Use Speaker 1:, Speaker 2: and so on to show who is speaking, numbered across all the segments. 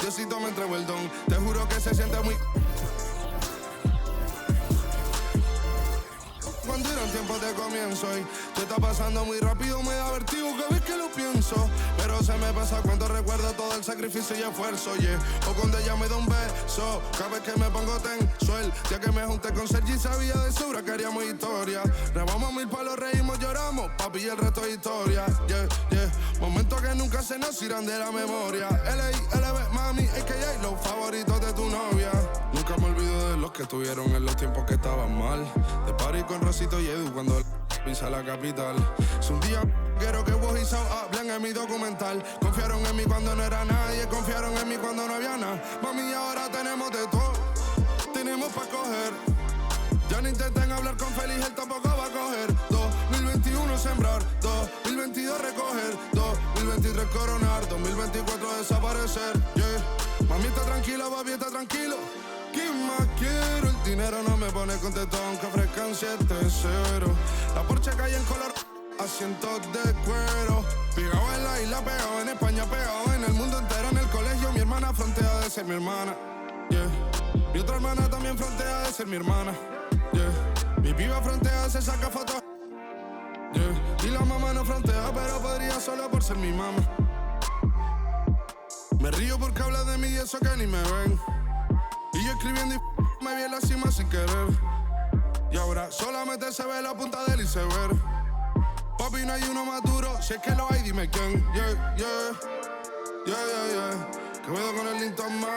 Speaker 1: Diosito me entregó el don. Te juro que se siente muy... Cuando eran tiempos de comienzo y te está pasando muy rápido, me da vertigo cada vez que lo pienso. Pero se me pasa cuando recuerdo todo el sacrificio y esfuerzo, yeah. O cuando ella me da un beso, cada vez que me pongo tenso. El día que me junté con Sergi sabía de sobra que haríamos historia. Grabamos 1000 palos, reímos, lloramos, papi, y el resto es historia, yeah, yeah. Momentos que nunca se nos irán de la memoria. L.A., mami, a.k.a. los favoritos de tu novia. Nunca me olvido de los que estuvieron en los tiempos que estaban mal. De party con Rosito y Edu cuando pisa la capital. Es un día quiero que vos y Sao hablen en mi documental. Confiaron en mí cuando no era nadie, confiaron en mí cuando no había nada. Mami, ahora tenemos de todo, tenemos pa' coger. Ya no intenten hablar con Feliz, él tampoco va a coger. 2021 sembrar, 2022 recoger, 2023 coronar, 2024 desaparecer, yeah. Mami está tranquila, papi está tranquilo. ¿Qué más quiero? El dinero no me pone contento aunque ofrezcan 7-0. La Porsche cae en color, asientos de cuero. Pegado en la isla, pegado en España, pegado en el mundo entero. En el colegio mi hermana frontea de ser mi hermana, yeah. Mi otra hermana también frontea de ser mi hermana, yeah. Mi piba frontea, se saca fotos, yeah. Y la mamá no frontea, pero podría solo por ser mi mamá. Me río porque habla de mí y eso que ni me ven. Y yo escribiendo y me vi en la cima sin querer. Y ahora solamente se ve la punta del iceberg. Papi, no hay uno más duro, si es que lo hay, dime quién. Yeah, yeah, yeah, yeah, yeah. Que puedo con el Linton Mike.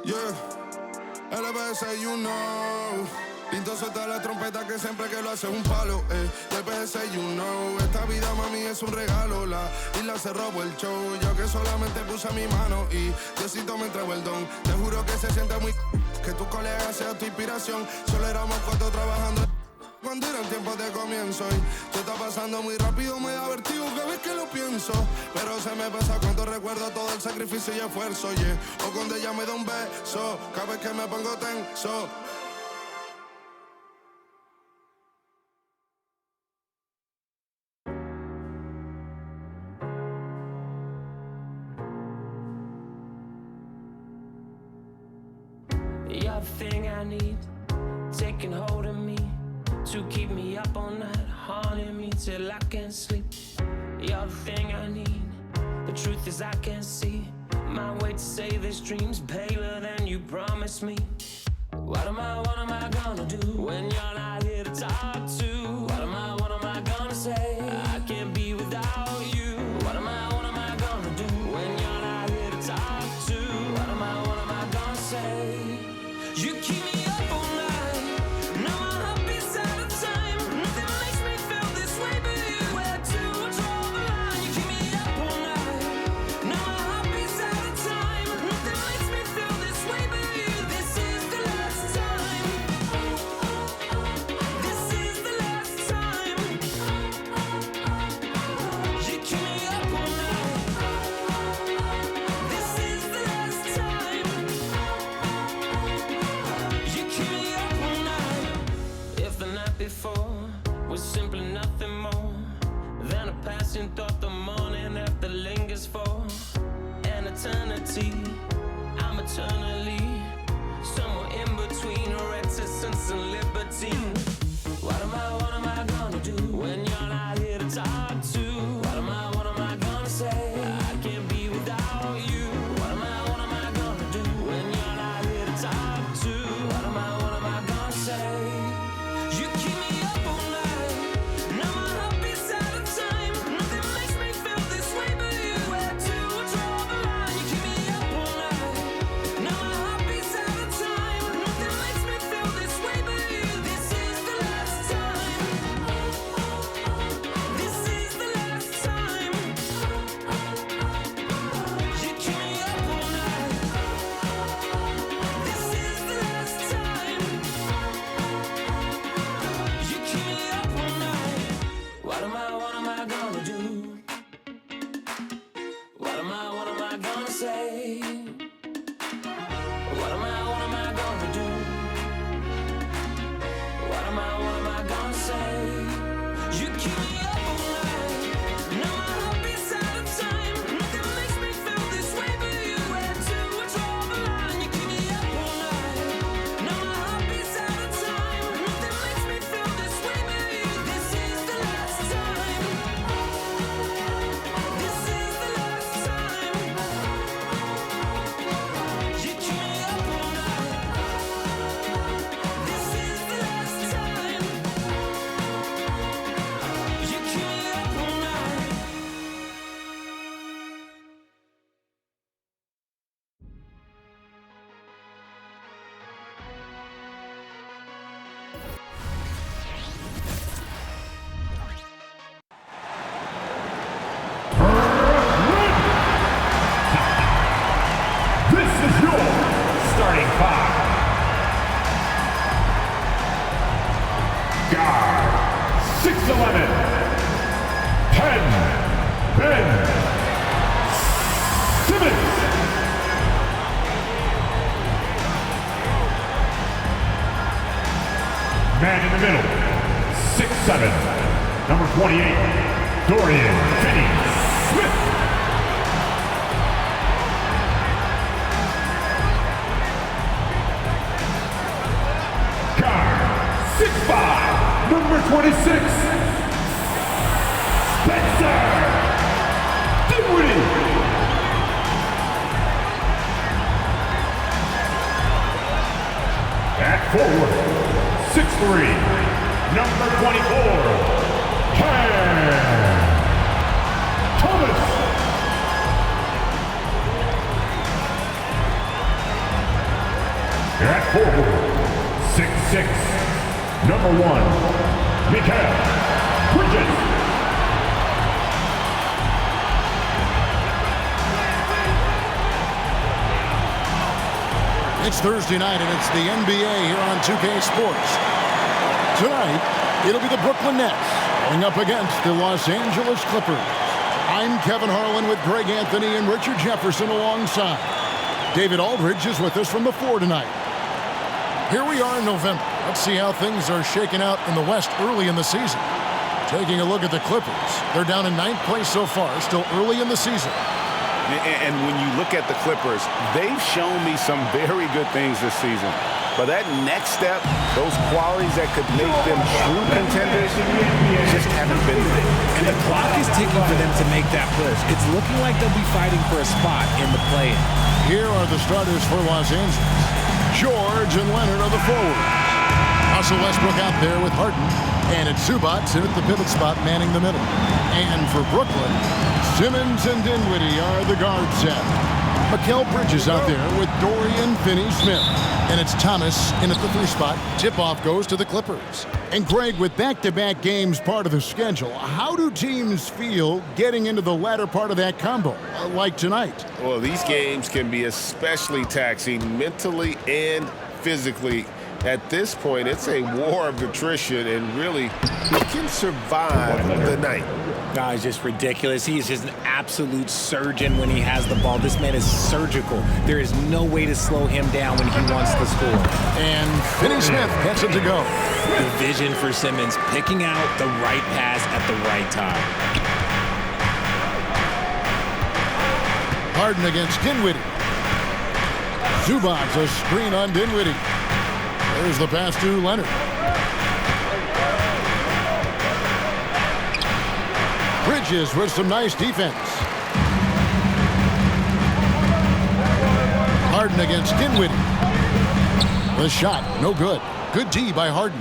Speaker 1: Yeah, LBS, you know. Pinto suelta la trompeta que siempre que lo hace un palo, LBS, you know. Esta vida, mami, es un regalo. La isla se robó el show. Yo que solamente puse mi mano y Diosito me entregó el don. Te juro que se siente muy... que tu colega sea tu inspiración. Solo éramos 4 trabajando cuando eran tiempos de comienzo y te está pasando muy rápido, me da vertigo cada vez que lo pienso. Pero se me pasa cuando recuerdo todo el sacrificio y esfuerzo, yeah. O cuando ella me da un beso, cada vez que me pongo tenso.
Speaker 2: You're the thing I need, taking hold of me, to keep me up all night, haunting me till I can't sleep. You're the thing I need, the truth is I can't see my way to save this dream's paler than you promised me. What am I gonna do when you're not here to talk to? What am I gonna say? I can't be without you. What am I gonna do when you're not here to talk to? What am I gonna say? You keep me up all night, now my heart beats out of time. Nothing makes me feel this way but you. Where to draw the line? You keep me up all night, now my heart beats out of time. Nothing makes me feel this way but you. This is the last time. This is the last time.
Speaker 3: 28, Dorian Finney-Smith. Guard, 6'5", number 26, Spencer Dinwiddie. At forward, 6'3", number 24, Cam Thomas. At forward, 6'6", number 1, Mikal Bridges.
Speaker 4: It's Thursday night, and it's the NBA here on 2K Sports. Tonight, it'll be the Brooklyn Nets going up against the Los Angeles Clippers. I'm Kevin Harlan with Greg Anthony and Richard Jefferson alongside. David Aldridge is with us from the floor tonight. Here we are in November. Let's see how things are shaking out in the West early in the season. Taking a look at the Clippers. They're down in 9th place so far, still early in the season.
Speaker 5: And when you look at the Clippers, they've shown me some very good things this season. But that next step, those qualities that could make them true contenders, just haven't been there.
Speaker 6: And the clock is ticking for them to make that push. It's looking like they'll be fighting for a spot in the play-in.
Speaker 4: Here are the starters for Los Angeles. George and Leonard are the forwards. Russell Westbrook out there with Harden. And it's Zubac in at the pivot spot, manning the middle. And for Brooklyn, Simmons and Dinwiddie are the guard set. Mikal Bridges out there with Dorian Finney-Smith. And it's Thomas in at the 3 spot. Tip-off goes to the Clippers. And Greg, with back-to-back games part of the schedule, how do teams feel getting into the latter part of that combo, like tonight?
Speaker 5: Well, these games can be especially taxing mentally and physically. At this point, it's a war of attrition, and really, who can survive the night?
Speaker 6: No, it's just ridiculous. He is just an absolute surgeon when he has the ball. This man is surgical. There is no way to slow him down when he wants to score.
Speaker 4: And Finney-Smith gets it to go.
Speaker 6: The vision for Simmons, picking out the right pass at the right time.
Speaker 4: Harden against Dinwiddie. Zubac, a screen on Dinwiddie. There's the pass to Leonard. Bridges with some nice defense. Harden against Dinwiddie. The shot, no good. Good D by Harden.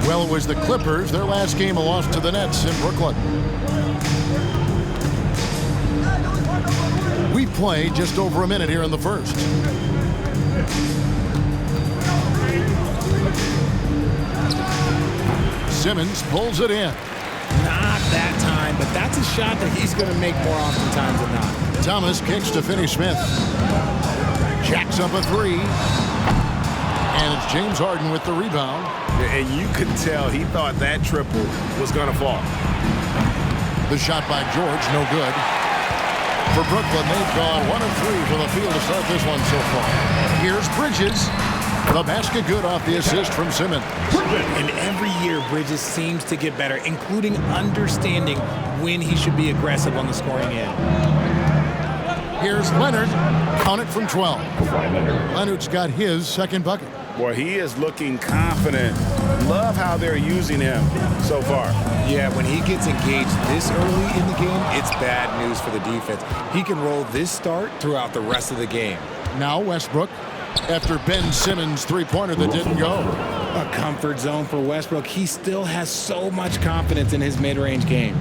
Speaker 4: Well, it was the Clippers. Their last game, a loss to the Nets in Brooklyn. We played just over a minute here in the first. Simmons pulls it in.
Speaker 6: Not that time, but that's a shot that he's going to make more oftentimes than not.
Speaker 4: Thomas kicks to Finney-Smith. Jacks up a 3. And it's James Harden with the rebound.
Speaker 5: And you could tell he thought that triple was going to fall.
Speaker 4: The shot by George, no good. For Brooklyn, they've gone 1 of 3 for the field to start this one so far. Here's Bridges. The basket good off the assist from Simmons.
Speaker 6: And every year, Bridges seems to get better, including understanding when he should be aggressive on the scoring end.
Speaker 4: Here's Leonard. Count it from 12. Leonard's got his second bucket.
Speaker 5: Boy, he is looking confident. Love how they're using him so far.
Speaker 6: Yeah, when he gets engaged this early in the game, it's bad news for the defense. He can roll this start throughout the rest of the game.
Speaker 4: Now Westbrook. After Ben Simmons' three-pointer that didn't go.
Speaker 6: A comfort zone for Westbrook. He still has so much confidence in his mid-range game.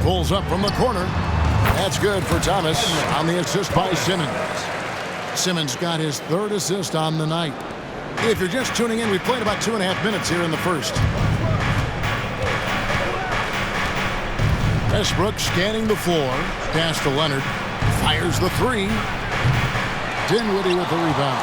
Speaker 4: Pulls up from the corner. That's good for Thomas on the assist by Simmons. Simmons got his 3rd assist on the night. If you're just tuning in, we played about 2.5 minutes here in the first. Westbrook scanning the floor. Pass to Leonard. Fires the 3. Dinwiddie with the rebound.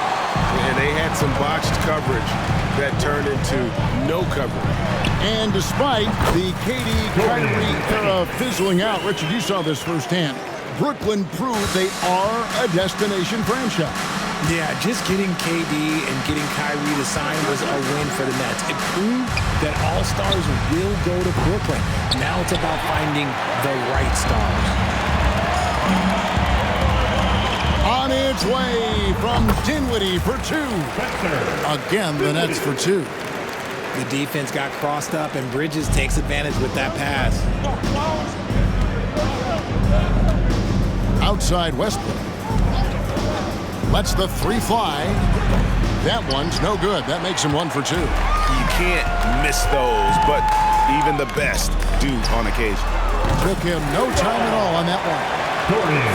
Speaker 5: And they had some botched coverage that turned into no coverage.
Speaker 4: And despite the KD-Kyrie era fizzling out, Richard, you saw this firsthand. Brooklyn proved they are a destination franchise.
Speaker 6: Yeah, just getting KD and getting Kyrie to sign was a win for the Nets. It proved that all stars will go to Brooklyn. Now it's about finding the right stars.
Speaker 4: On its way from Dinwiddie for two. Again, the Nets for two.
Speaker 6: The defense got crossed up, and Bridges takes advantage with that pass.
Speaker 4: Outside Westbrook. Lets the three fly. That one's no good. That makes him 1 for 2.
Speaker 5: You can't miss those, but even the best do on occasion.
Speaker 4: Took him no time at all on that one.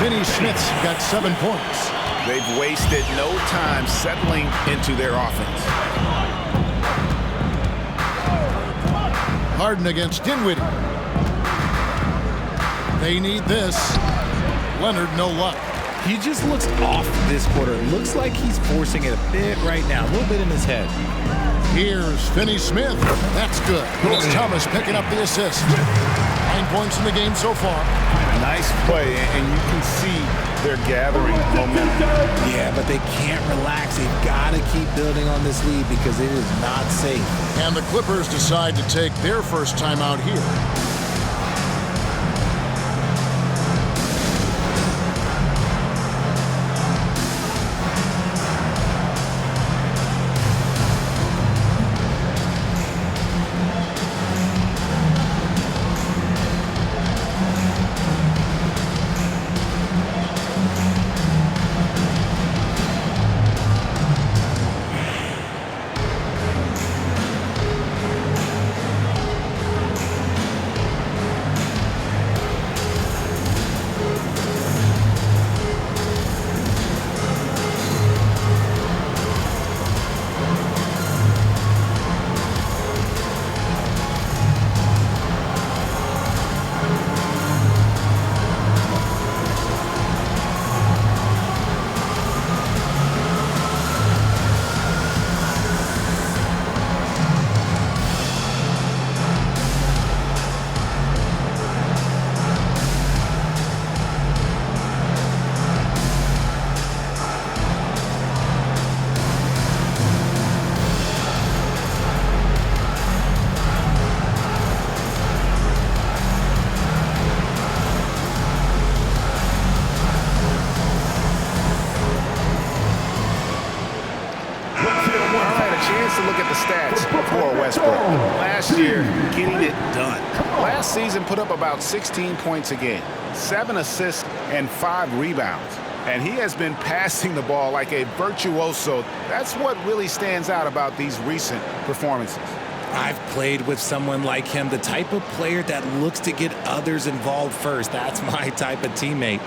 Speaker 4: Finney Smith's got 7 points.
Speaker 5: They've wasted no time settling into their offense.
Speaker 4: Harden against Dinwiddie. They need this. Leonard, no luck.
Speaker 6: He just looks off this quarter. Looks like he's forcing it a bit right now, a little bit in his head.
Speaker 4: Here's Finney Smith. That's good. It's Thomas picking up the assist. 9 points in the game so far.
Speaker 5: Nice play, and you can see they're gathering momentum.
Speaker 6: Yeah, but they can't relax. They've got to keep building on this lead because it is not safe.
Speaker 4: And the Clippers decide to take their first time out here.
Speaker 5: To look at the stats for Westbrook. Last year, getting it done. Last season put up about 16 points a game, 7 assists, and 5 rebounds. And he has been passing the ball like a virtuoso. That's what really stands out about these recent performances.
Speaker 6: I've played with someone like him, the type of player that looks to get others involved first. That's my type of teammate.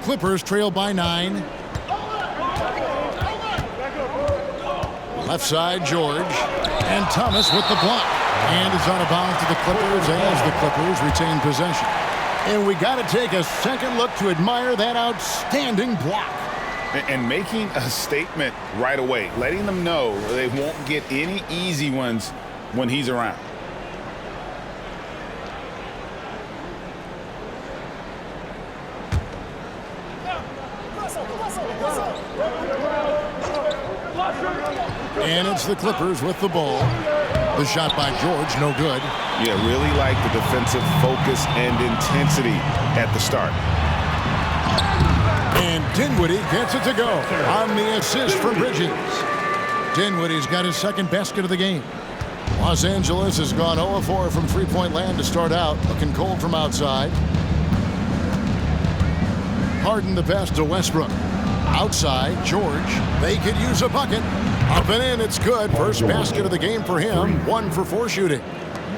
Speaker 4: Clippers trail by 9. Left side, George. And Thomas with the block. And it's out of bounds to the Clippers as the Clippers retain possession. And we got to take a second look to admire that outstanding block.
Speaker 5: And making a statement right away, letting them know they won't get any easy ones when he's around.
Speaker 4: And it's the Clippers with the ball. The shot by George, no good.
Speaker 5: Yeah, really like the defensive focus and intensity at the start.
Speaker 4: And Dinwiddie gets it to go on the assist from Bridges. Dinwiddie's got his second basket of the game. Los Angeles has gone 0-4 from three-point land to start out, looking cold from outside. Harden the pass to Westbrook. Outside, George. They could use a bucket. Up and in, it's good. First basket of the game for him. 1 for 4 shooting.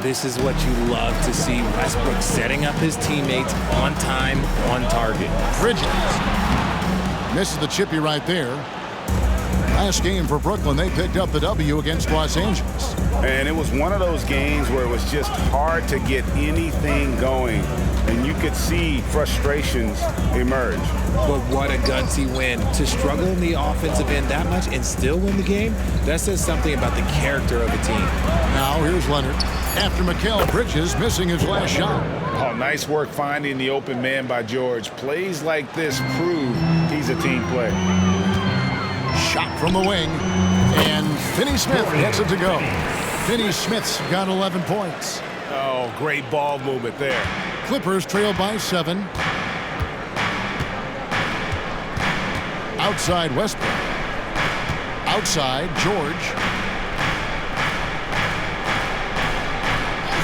Speaker 6: This is what you love to see. Westbrook setting up his teammates on time, on target.
Speaker 4: Bridges misses the chippy right there. Last game for Brooklyn, they picked up the W against Los Angeles.
Speaker 5: And it was one of those games where it was just hard to get anything going. And and you could see frustrations emerge.
Speaker 6: But what a gutsy win. To struggle in the offensive end that much and still win the game, that says something about the character of the team.
Speaker 4: Now here's Leonard after Mikal Bridges missing his last shot.
Speaker 5: Oh, nice work finding the open man by George. Plays like this prove he's a team player.
Speaker 4: Shot from the wing, and Finney Smith gets it to go. Finney Smith's got 11 points.
Speaker 5: Oh, great ball movement there.
Speaker 4: Clippers trail by 7. Outside Westbrook. Outside George.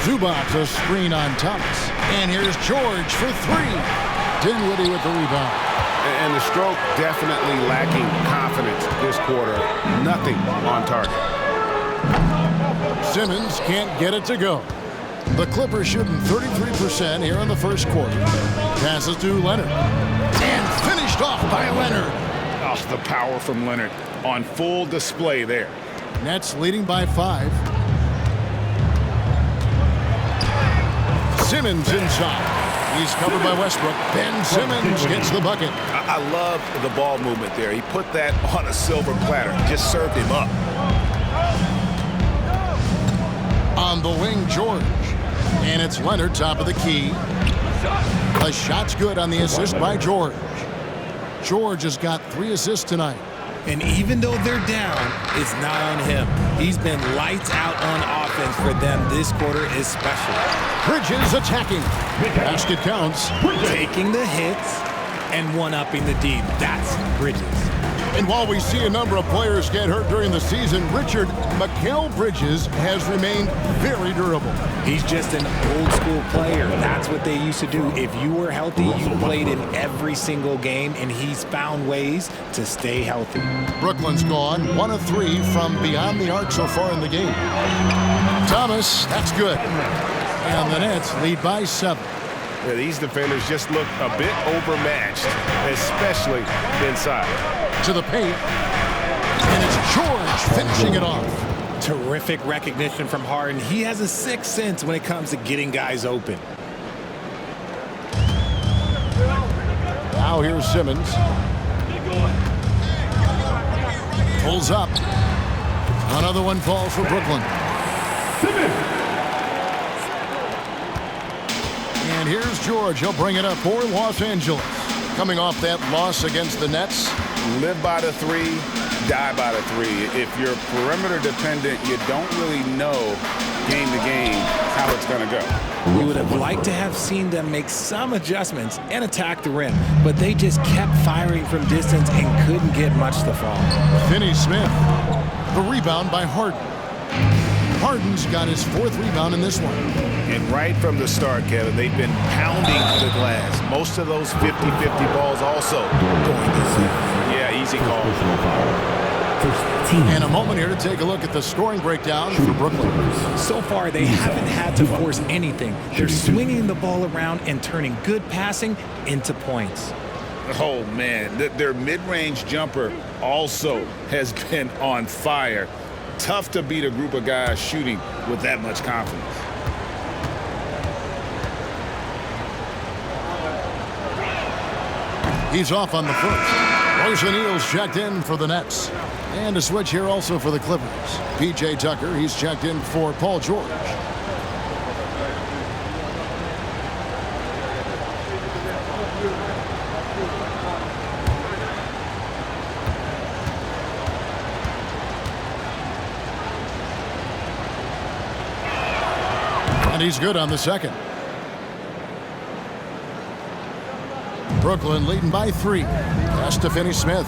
Speaker 4: Zubac a screen on Thomas. And here's George for 3. Dinwiddie with the rebound.
Speaker 5: And the stroke definitely lacking confidence this quarter. Nothing on target.
Speaker 4: Simmons can't get it to go. The Clippers shooting 33% here in the first quarter. Passes to Leonard. And finished off by Leonard.
Speaker 5: Oh, the power from Leonard on full display there.
Speaker 4: Nets leading by 5. Simmons inside. He's covered by Westbrook. Ben Simmons gets the bucket.
Speaker 5: I love the ball movement there. He put that on a silver platter. Just served him up.
Speaker 4: On the wing, George. And it's Leonard, top of the key. The shot's good on the assist by George. George has got 3 assists tonight.
Speaker 6: And even though they're down, it's not on him. He's been lights out on offense for them this quarter especially.
Speaker 4: Bridges attacking. Basket counts.
Speaker 6: Taking the hits and one-upping the D. That's Bridges.
Speaker 4: And while we see a number of players get hurt during the season, Mikal Bridges has remained very durable.
Speaker 6: He's just an old-school player. That's what they used to do. If you were healthy, you played in every single game, and he's found ways to stay healthy.
Speaker 4: Brooklyn's gone 1 of 3 from beyond the arc so far in the game. Thomas, that's good. And the Nets lead by 7.
Speaker 5: Yeah, these defenders just look a bit overmatched, especially inside.
Speaker 4: To the paint, and it's George finishing it off.
Speaker 6: Terrific recognition from Harden. He has a sixth sense when it comes to getting guys open.
Speaker 4: Now here's Simmons. Pulls up. Another one falls for Brooklyn. And here's George. He'll bring it up for Los Angeles. Coming off that loss against the Nets.
Speaker 5: Live by the 3, die by the 3. If you're perimeter dependent, you don't really know game to game how it's going to go.
Speaker 6: We would have liked to have seen them make some adjustments and attack the rim, but they just kept firing from distance and couldn't get much to fall.
Speaker 4: Finney Smith. The rebound by Harden. Harden's got his 4th rebound in this one.
Speaker 5: And right from the start, Kevin, they've been pounding the glass. Most of those 50-50 balls also going this way. Yeah, easy call.
Speaker 4: And a moment here to take a look at the scoring breakdown for Brooklyn.
Speaker 6: So far, they haven't had to force anything. They're swinging the ball around and turning good passing into points.
Speaker 5: Oh, man. Their mid-range jumper also has been on fire. Tough to beat a group of guys shooting with that much confidence.
Speaker 4: He's off on the first. Royce O'Neal's checked in for the Nets. And a switch here also for the Clippers. P.J. Tucker, he's checked in for Paul George. And he's good on the second. Brooklyn leading by 3. Pass to Finney Smith.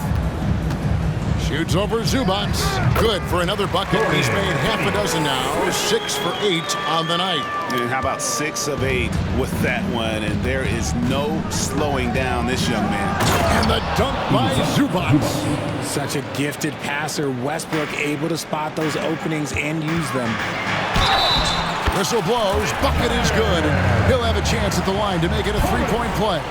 Speaker 4: Shoots over Zubac. Good for another bucket. He's made half a dozen now. 6 for 8 on the night.
Speaker 5: And how about 6 of 8 with that one? And there is no slowing down this young man.
Speaker 4: And the dunk by Zubac.
Speaker 6: Such a gifted passer. Westbrook able to spot those openings and use them.
Speaker 4: Whistle blows. Bucket is good. He'll have a chance at the line to make it a 3-point play.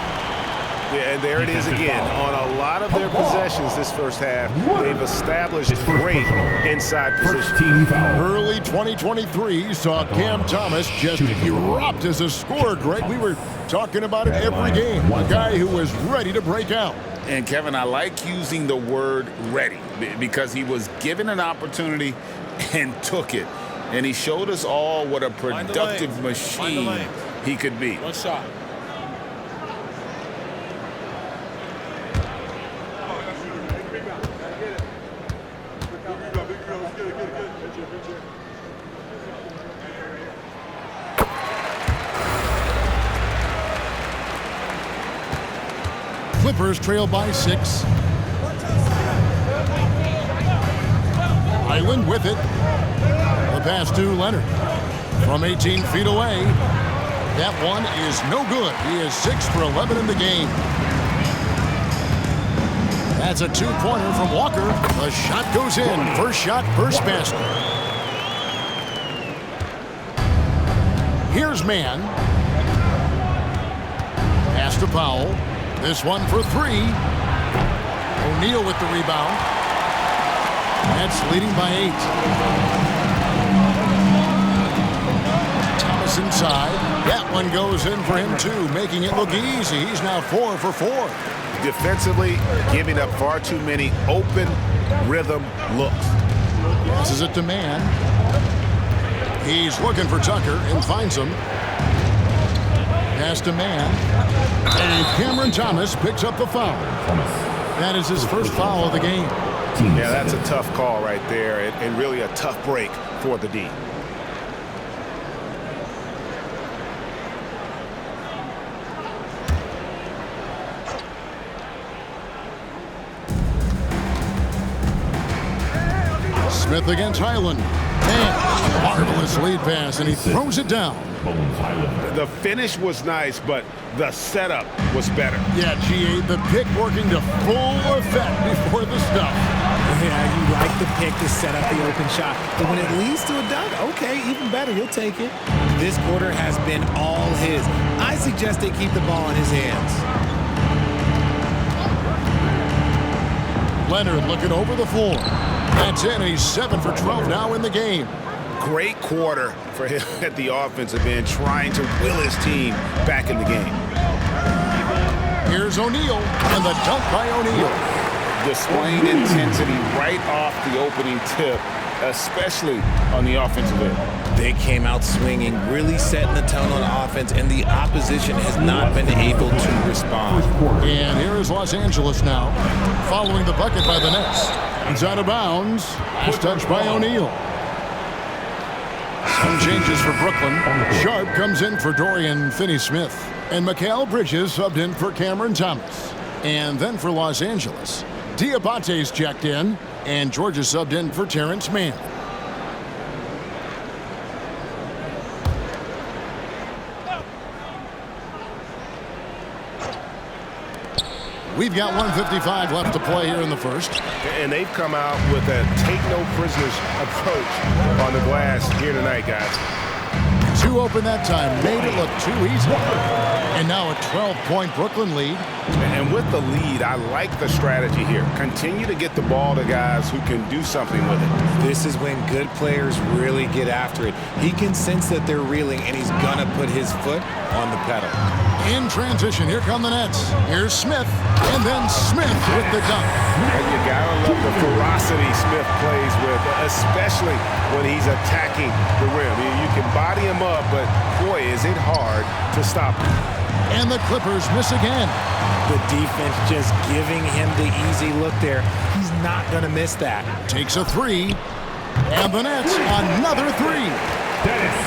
Speaker 5: Yeah, and there it is again. On a lot of their possessions this first half, they've established great inside position.
Speaker 4: Early 2023 saw Cam Thomas just erupt as a scorer, Greg. We were talking about it every game. A guy who was ready to break out.
Speaker 5: And, Kevin, I like using the word ready because he was given an opportunity and took it. And he showed us all what a productive machine he could be.
Speaker 6: One shot.
Speaker 4: Clippers trail by 6. Island with it. The pass to Leonard. From 18 feet away. That one is no good. He is 6 for 11 in the game. That's a two-pointer from Walker. The shot goes in. First shot, first basket. Here's Mann. Pass to Powell. This one for 3. O'Neal with the rebound. Nets leading by 8. Thomas inside. That one goes in for him too, making it look easy. He's now 4 for 4.
Speaker 5: Defensively, giving up far too many open rhythm looks.
Speaker 4: Passes it to Mann. He's looking for Tucker and finds him. Pass to Mann. And Cameron Thomas picks up the foul. That is his first foul of the game.
Speaker 5: Yeah, that's a tough call right there, and really a tough break for the D.
Speaker 4: Smith against Highland. And marvelous lead pass, and he throws it down.
Speaker 5: The finish was nice, but the setup was better.
Speaker 4: Yeah, GA, the pick working to full effect before the stuff.
Speaker 6: Yeah, you like the pick to set up the open shot. But when it leads to a dunk, okay, even better, you'll take it. This quarter has been all his. I suggest they keep the ball in his hands.
Speaker 4: Leonard looking over the floor. That's in, and he's 7 for 12 now in the game.
Speaker 5: Great quarter for him at the offensive end, trying to will his team back in the game.
Speaker 4: Here's O'Neal, and the dunk by O'Neal.
Speaker 5: Displaying intensity right off the opening tip, especially on the offensive end.
Speaker 6: They came out swinging, really setting the tone on offense, and the opposition has not been able to respond.
Speaker 4: And here is Los Angeles now, following the bucket by the Nets. He's out of bounds. Last touch by O'Neal. Some changes for Brooklyn. Sharp comes in for Dorian Finney-Smith. And Mikal Bridges subbed in for Cameron Thomas. And then for Los Angeles, Diabate's checked in, and Georgia subbed in for Terrence Mann. We've got 1:55 left to play here in the first.
Speaker 5: And they've come out with a take-no-prisoners approach on the glass here tonight, guys.
Speaker 4: 2 open that time, made it look too easy. And now a 12-point Brooklyn lead.
Speaker 5: And with the lead, I like the strategy here. Continue to get the ball to guys who can do something with it.
Speaker 6: This is when good players really get after it. He can sense that they're reeling, and he's going to put his foot on the pedal.
Speaker 4: In transition, here come the Nets. Here's Smith, and then Smith with the dunk.
Speaker 5: And you gotta love the ferocity Smith plays with, especially when he's attacking the rim. You can body him up, but boy, is it hard to stop him.
Speaker 4: And the Clippers miss again.
Speaker 6: The defense just giving him the easy look there. He's not going to miss that.
Speaker 4: Takes a 3, and the Nets another 3.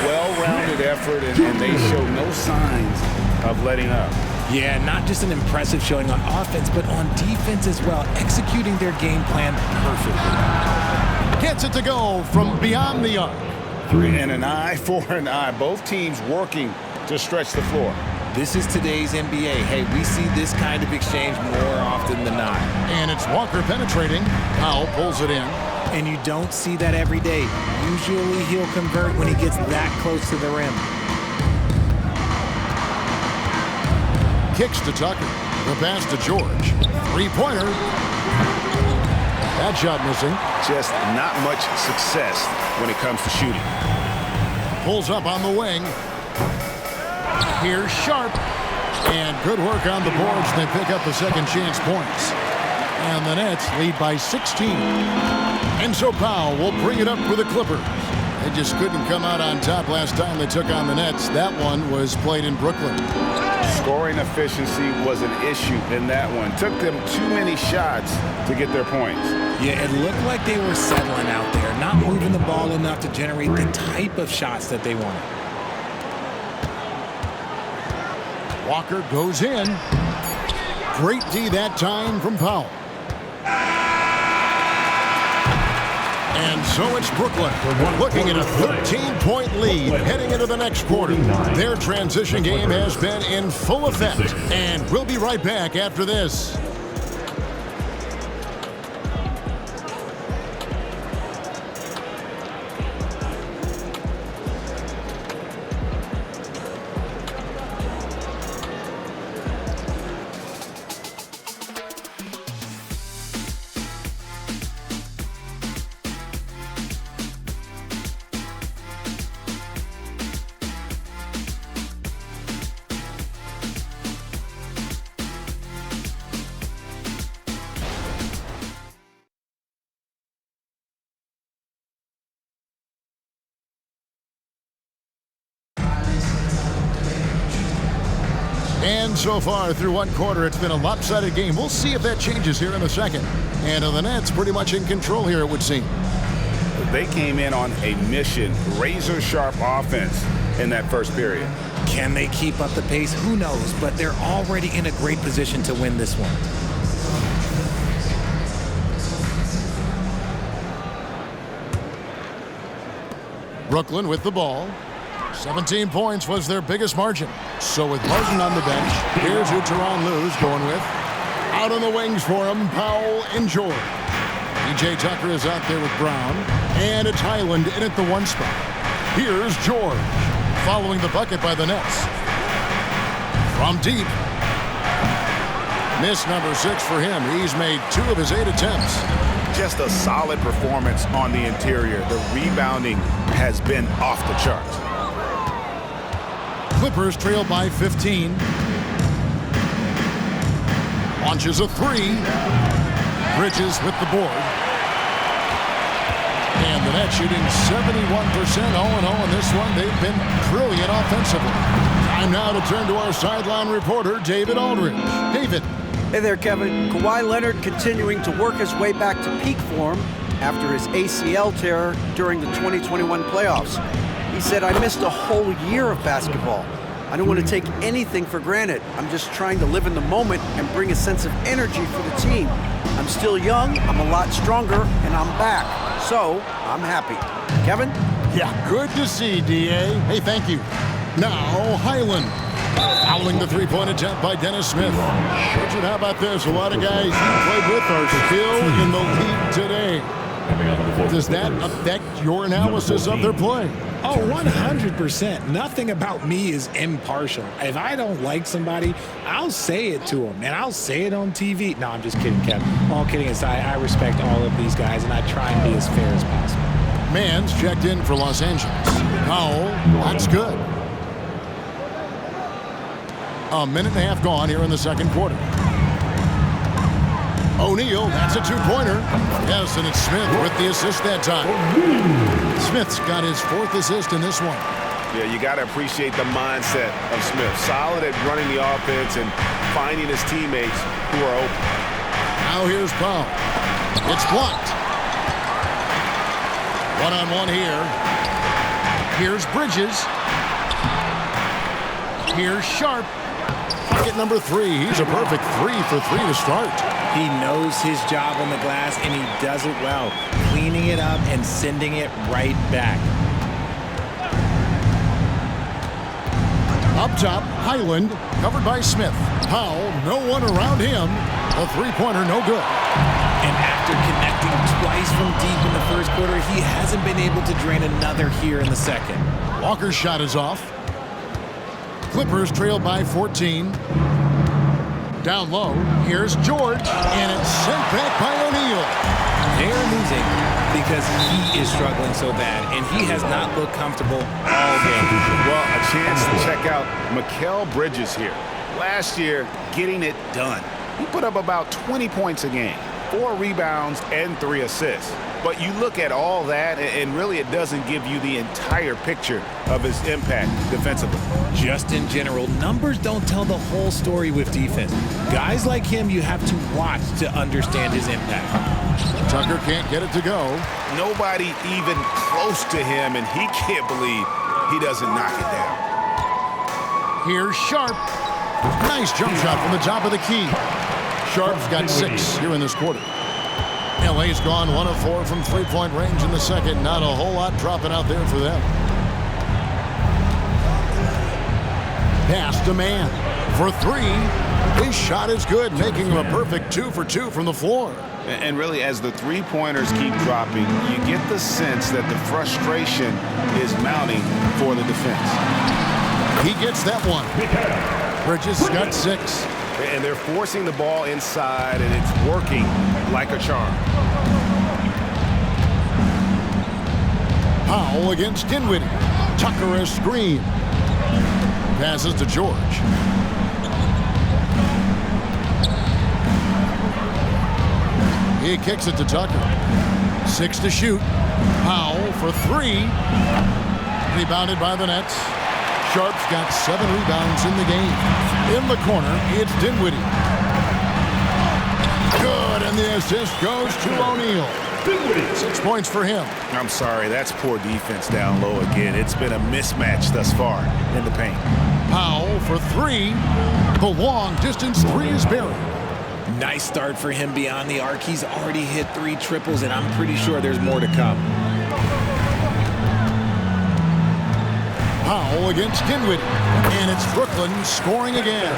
Speaker 5: Well-rounded effort, and they show no signs of letting up.
Speaker 6: Yeah, not just an impressive showing on offense, but on defense as well, executing their game plan perfectly.
Speaker 4: Gets it to go from beyond the arc.
Speaker 5: 3 and an eye for an eye. Both teams working to stretch the floor.
Speaker 6: This is today's NBA. Hey, we see this kind of exchange more often than not.
Speaker 4: And it's Walker penetrating. Powell pulls it in.
Speaker 6: And you don't see that every day. Usually he'll convert when he gets that close to the rim.
Speaker 4: Kicks to Tucker. The pass to George. Three-pointer. That shot missing.
Speaker 5: Just not much success when it comes to shooting.
Speaker 4: Pulls up on the wing. Here's Sharp. And good work on the boards. They pick up the second chance points. And the Nets lead by 16. And so Powell will bring it up for the Clippers. They just couldn't come out on top last time they took on the Nets. That one was played in Brooklyn.
Speaker 5: Scoring efficiency was an issue in that one. Took them too many shots to get their points.
Speaker 6: Yeah, it looked like they were settling out there, not moving the ball enough to generate the type of shots that they wanted.
Speaker 4: Walker goes in. Great D that time from Powell. And so it's Brooklyn looking at a 13-point lead heading into the next quarter. Their transition game has been in full effect. And we'll be right back after this. And so far through one quarter, it's been a lopsided game. We'll see if that changes here in the second. And the Nets pretty much in control here, it would seem.
Speaker 5: They came in on a mission, razor-sharp offense in that first period.
Speaker 6: Can they keep up the pace? Who knows? But they're already in a great position to win this one.
Speaker 4: Brooklyn with the ball. 17 points was their biggest margin. So with Martin on the bench, here's who Tyronn Lue's going with. Out on the wings for him, Powell and George. P.J. Tucker is out there with Brown. And it's Highland in at the one spot. Here's George, following the bucket by the Nets. From deep. Miss number 6 for him. He's made 2 of his 8 attempts.
Speaker 5: Just a solid performance on the interior. The rebounding has been off the charts.
Speaker 4: Clippers trail by 15. Launches a 3. Bridges with the board. And the Nets shooting 71%, 0-0 in this one. They've been brilliant offensively. Time now to turn to our sideline reporter, David Aldridge. David.
Speaker 7: Hey there, Kevin. Kawhi Leonard continuing to work his way back to peak form after his ACL tear during the 2021 playoffs. He said, "I missed a whole year of basketball. I don't want to take anything for granted. I'm just trying to live in the moment and bring a sense of energy for the team. I'm still young, I'm a lot stronger, and I'm back. So, I'm happy." Kevin?
Speaker 4: Yeah, good to see, D.A. Hey, thank you. Now, Highland. Fouling the three-point attempt by Dennis Smith. Richard, how about this? A lot of guys you played with are still in the league today. Does that affect your analysis of their play?
Speaker 6: Oh, 100%. Nothing about me is impartial. If I don't like somebody, I'll say it to them, and I'll say it on TV. No, I'm just kidding, Kevin. All kidding aside, I respect all of these guys, and I try and be as fair as possible.
Speaker 4: Mann's checked in for Los Angeles. Powell, that's good. A minute and a half gone here in the second quarter. O'Neal, that's a two-pointer. Yes, and it's Smith with the assist that time. Smith's got his 4th assist in this one.
Speaker 5: Yeah, you got to appreciate the mindset of Smith. Solid at running the offense and finding his teammates who are open.
Speaker 4: Now here's Powell. It's blocked. One-on-one here. Here's Bridges. Here's Sharp. Bucket number 3. He's a perfect 3 for 3 to start.
Speaker 6: He knows his job on the glass, and he does it well, cleaning it up and sending it right back.
Speaker 4: Up top, Highland, covered by Smith. Powell, no one around him. A three-pointer, no good.
Speaker 6: And after connecting twice from deep in the first quarter, he hasn't been able to drain another here in the second.
Speaker 4: Walker's shot is off. Clippers trail by 14. Down low, here's George, and it's sent back by O'Neal.
Speaker 6: They're losing because he is struggling so bad, and he has not looked comfortable all game.
Speaker 5: Well, a chance to check out Mikal Bridges here. Last year, getting it done. He put up about 20 points a game, 4 rebounds, and 3 assists. But you look at all that, and really it doesn't give you the entire picture of his impact defensively.
Speaker 6: Just in general, numbers don't tell the whole story with defense. Guys like him, you have to watch to understand his impact.
Speaker 4: Tucker can't get it to go.
Speaker 5: Nobody even close to him, and he can't believe he doesn't knock it down.
Speaker 4: Here's Sharp. Nice jump shot from the top of the key. Sharp's got 6 here in this quarter. LA's gone 1 of 4 from three-point range in the second. Not a whole lot dropping out there for them. Pass to Man for 3. His shot is good, making him a perfect 2 for 2 from the floor.
Speaker 5: And really, as the three-pointers keep dropping, you get the sense that the frustration is mounting for the defense.
Speaker 4: He gets that one. Bridges got 6.
Speaker 5: And they're forcing the ball inside, and it's working like a charm.
Speaker 4: Powell against Dinwiddie. Tucker a screen. Passes to George. He kicks it to Tucker. 6 to shoot. Powell for 3. Rebounded by the Nets. Sharp's got 7 rebounds in the game. In the corner, it's Dinwiddie. Good, and the assist goes to O'Neal. 6 points for him.
Speaker 5: I'm sorry, that's poor defense down low again. It's been a mismatch thus far in the paint.
Speaker 4: Powell for 3. The long distance 3 is buried.
Speaker 6: Nice start for him beyond the arc. He's already hit 3 triples, and I'm pretty sure there's more to come.
Speaker 4: Powell against Dinwiddie, and it's Brooklyn scoring again.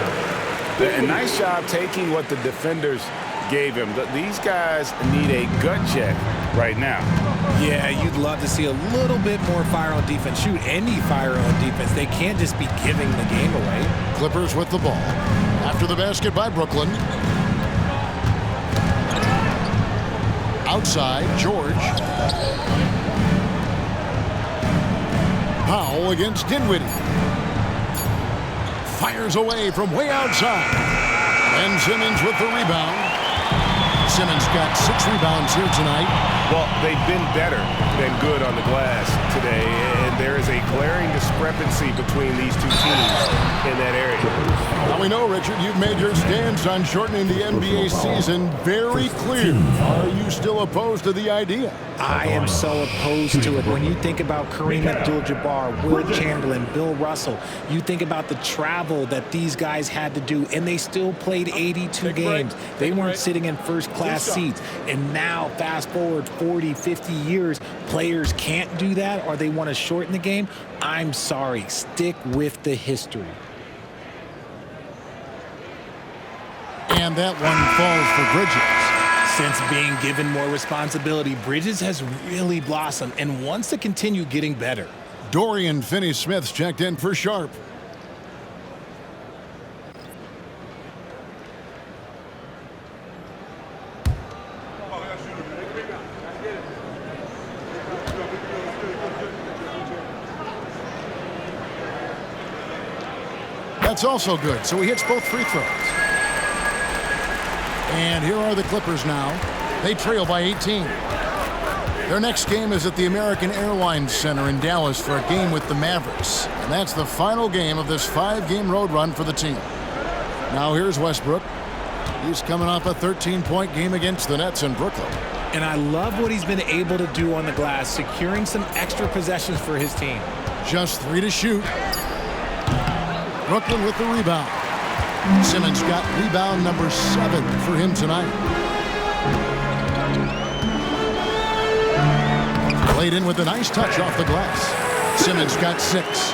Speaker 5: A nice job taking what the defenders gave him. These guys need a gut check right now.
Speaker 6: Yeah, you'd love to see a little bit more fire on defense. Shoot, any fire on defense. They can't just be giving the game away.
Speaker 4: Clippers with the ball. After the basket by Brooklyn. Outside, George. Powell against Dinwiddie. Fires away from way outside. And Simmons with the rebound. Simmons got 6 rebounds here tonight.
Speaker 5: Well, they've been better than good on the glass today, and there is a glaring discrepancy between these two teams in that area.
Speaker 4: Now we know, Richard, you've made your stance on shortening the NBA season very clear. Are you still opposed to the idea?
Speaker 6: I am so opposed to it. When you think about Kareem Abdul-Jabbar, Will Chamberlain, Bill Russell, you think about the travel that these guys had to do, and they still played 82 games. They weren't sitting in first-class seats. And now, fast forward 40, 50 years, players can't do that, or they want to shorten the game. I'm sorry. Stick with the history.
Speaker 4: And that one falls for Bridges.
Speaker 6: Since being given more responsibility, Bridges has really blossomed and wants to continue getting better.
Speaker 4: Dorian Finney-Smith's checked in for Sharp. That's also good, so he hits both free throws. And here are the Clippers now. They trail by 18. Their next game is at the American Airlines Center in Dallas for a game with the Mavericks. And that's the final game of this 5-game road run for the team. Now here's Westbrook. He's coming off a 13-point game against the Nets in Brooklyn.
Speaker 6: And I love what he's been able to do on the glass, securing some extra possessions for his team.
Speaker 4: Just 3 to shoot. Brooklyn with the rebound. Simmons got rebound number 7 for him tonight. Played in with a nice touch off the glass. Simmons got 6.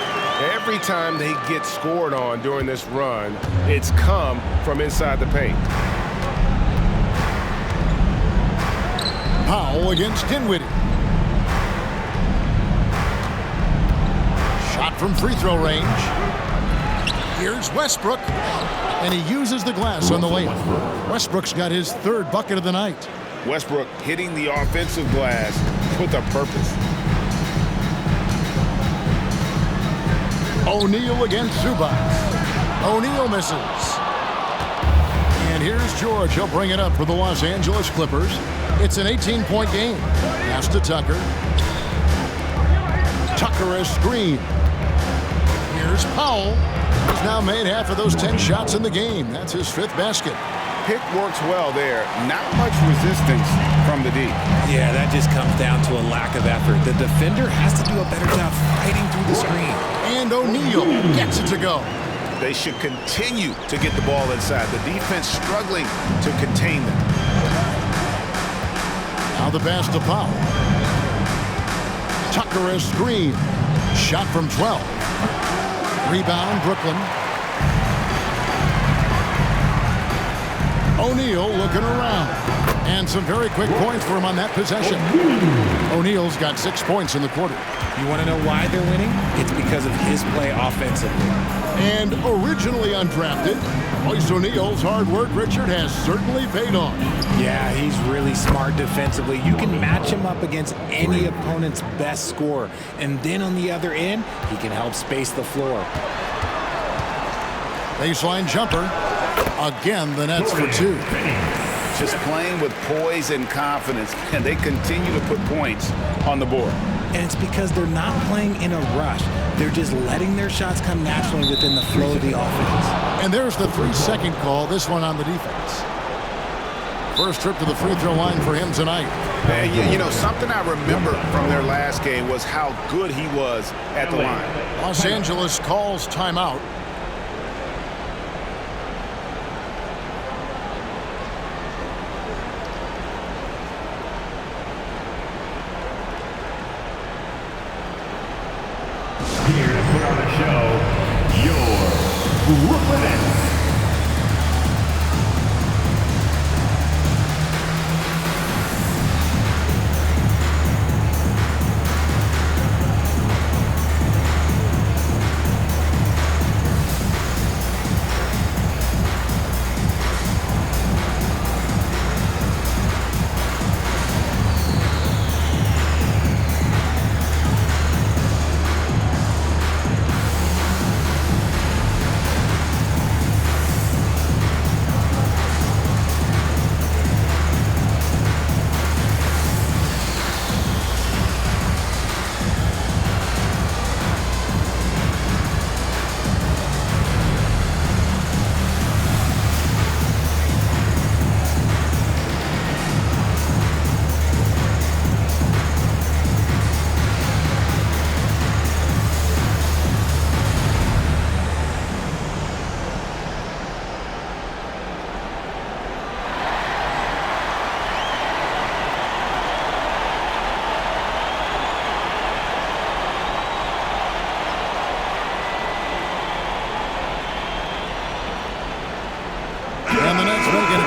Speaker 5: Every time they get scored on during this run, it's come from inside the paint.
Speaker 4: Powell against Dinwiddie. Shot from free throw range. Here's Westbrook, and he uses the glass on the layup. Westbrook's got his third bucket of the night.
Speaker 5: Westbrook hitting the offensive glass with a purpose.
Speaker 4: O'Neal against Zubac. O'Neal misses. And here's George. He'll bring it up for the Los Angeles Clippers. It's an 18-point game. Pass to Tucker. Tucker a screen. Here's Powell. He's now made half of those 10 shots in the game. That's his 5th basket.
Speaker 5: Pick works well there. Not much resistance from the D.
Speaker 6: Yeah, that just comes down to a lack of effort. The defender has to do a better job fighting through the screen.
Speaker 4: And O'Neal gets it to go.
Speaker 5: They should continue to get the ball inside. The defense struggling to contain them.
Speaker 4: Now the pass to Powell. Tucker a screen. Shot from 12. Rebound, Brooklyn. O'Neal looking around. And some very quick points for him on that possession. O'Neal's got 6 points in the quarter.
Speaker 6: You want to know why they're winning? It's because of his play offensively.
Speaker 4: And originally undrafted, Royce O'Neal's hard work, Richard, has certainly paid off.
Speaker 6: Yeah, he's really smart defensively. You can match him up against any opponent's best scorer. And then on the other end, he can help space the floor.
Speaker 4: Baseline jumper. Again, the Nets for 2.
Speaker 5: Just playing with poise and confidence, and they continue to put points on the board.
Speaker 6: And it's because they're not playing in a rush. They're just letting their shots come naturally within the flow of the offense.
Speaker 4: And there's the 3-second call, this one on the defense. First trip to the free throw line for him tonight.
Speaker 5: And you know, something I remember from their last game was how good he was at the line.
Speaker 4: Los Angeles calls timeout.
Speaker 3: Here to put on the show, your Brooklyn Nets.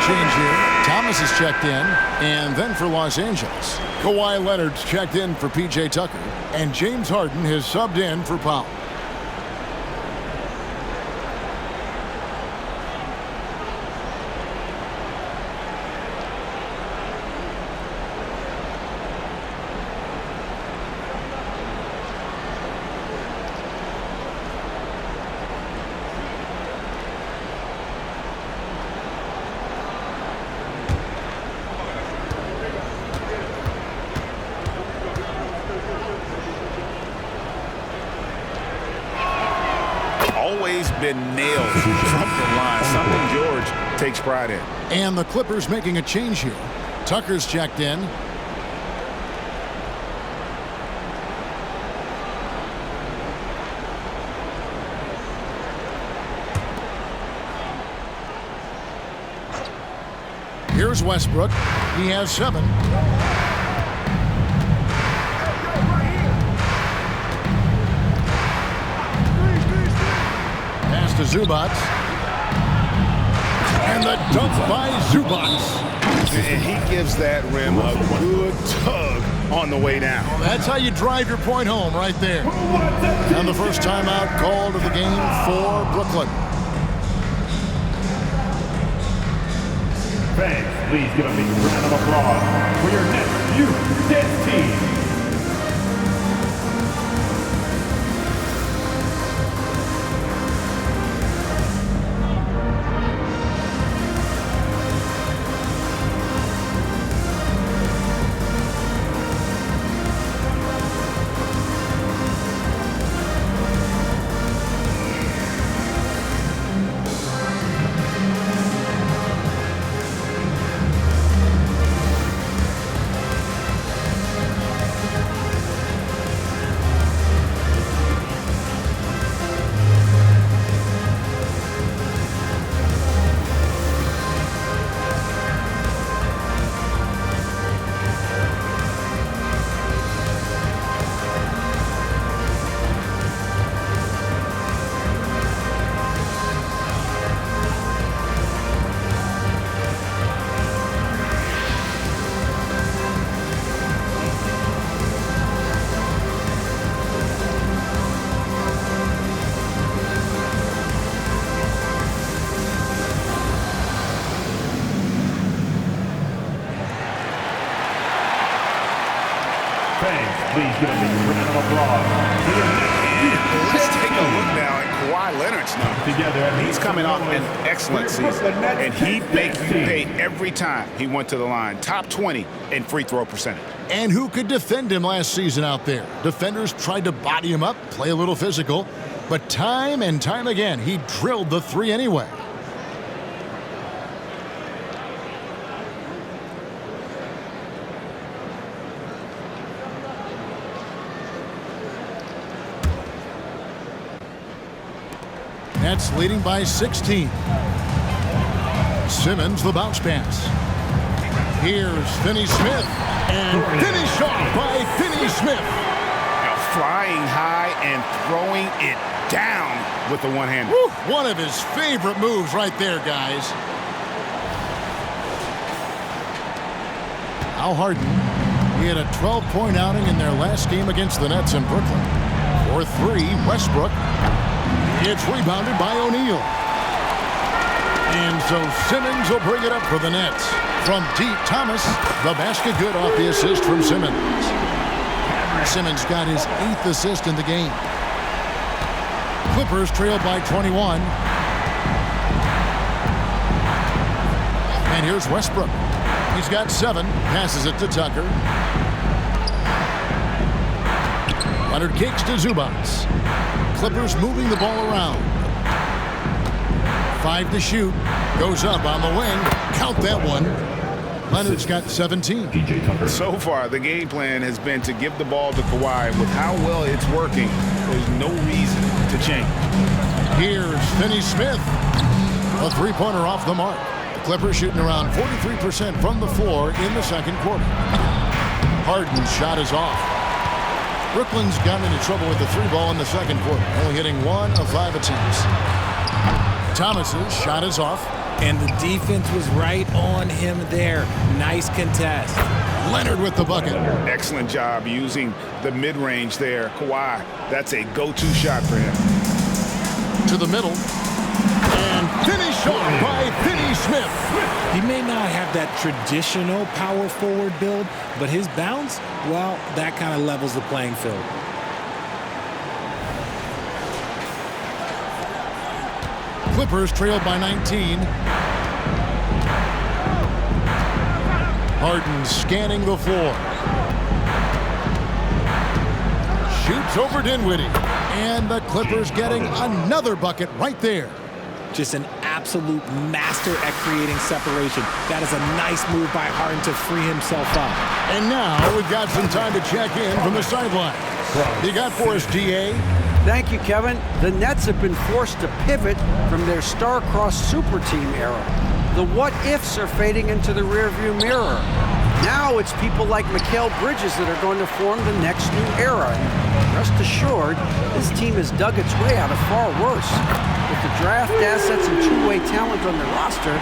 Speaker 4: Change here. Thomas is checked in, and then for Los Angeles, Kawhi Leonard's checked in for P.J. Tucker, and James Harden has subbed in for Powell.
Speaker 5: Been nailed from the line. Something George takes pride in.
Speaker 4: And the Clippers making a change here. Tucker's checked in. Here's Westbrook. He has 7. To Zubac. And the dunk by Zubac.
Speaker 5: And he gives that rim a good tug on the way down.
Speaker 4: That's how you drive your point home right there. And the first timeout called of the game for Brooklyn.
Speaker 3: Fans, please give a big round of applause for your next youth dance team. Please give a big round of applause.
Speaker 5: Let's take a look now at Kawhi Leonard's number. He's coming off an excellent season, and he'd make you pay every time he went to the line. Top 20 in free throw percentage.
Speaker 4: And who could defend him last season out there? Defenders tried to body him up, play a little physical, but time and time again, he drilled the three anyway. Nets leading by 16. Simmons the bounce pass. Here's Finney Smith, and finish off by Finney Smith.
Speaker 5: Now flying high and throwing it down with the one-hander.
Speaker 4: One of his favorite moves right there, guys. Al Harden, he had a 12-point outing in their last game against the Nets in Brooklyn. For three, Westbrook. It's rebounded by O'Neal. And so Simmons will bring it up for the Nets. From deep, Thomas, the basket good off the assist from Simmons. Simmons got his 8th assist in the game. Clippers trail by 21. And here's Westbrook. He's got 7, passes it to Tucker. Leonard kicks to Zubats. Clippers moving the ball around. 5 to shoot. Goes up on the wing. Count that one. Leonard's got 17.
Speaker 5: So far, the game plan has been to give the ball to Kawhi. With how well it's working, there's no reason to change.
Speaker 4: Here's Finney Smith. A three-pointer off the mark. The Clippers shooting around 43% from the floor in the second quarter. Harden's shot is off. Brooklyn's gotten into trouble with the three ball in the second quarter, only hitting 1 of 5 attempts. Thomas's shot is off.
Speaker 6: And the defense was right on him there. Nice contest.
Speaker 4: Leonard with the bucket.
Speaker 5: Excellent job using the mid-range there. Kawhi, that's a go-to shot for him.
Speaker 4: To the middle. And finish off by Finney Smith.
Speaker 6: He may not have that traditional power forward build, but his bounce, well, that kind of levels the playing field.
Speaker 4: Clippers trailed by 19. Harden scanning the floor. Shoots over Dinwiddie. And the Clippers getting another bucket right there.
Speaker 6: Just an absolute master at creating separation. That is a nice move by Harden to free himself up.
Speaker 4: And now we've got some time to check in from the sideline. You got for us, DA?
Speaker 7: Thank you, Kevin. The Nets have been forced to pivot from their star-crossed super team era. The what-ifs are fading into the rearview mirror. Now it's people like Mikal Bridges that are going to form the next new era. And rest assured, this team has dug its way out of far worse. With the draft assets and two-way talent on their roster,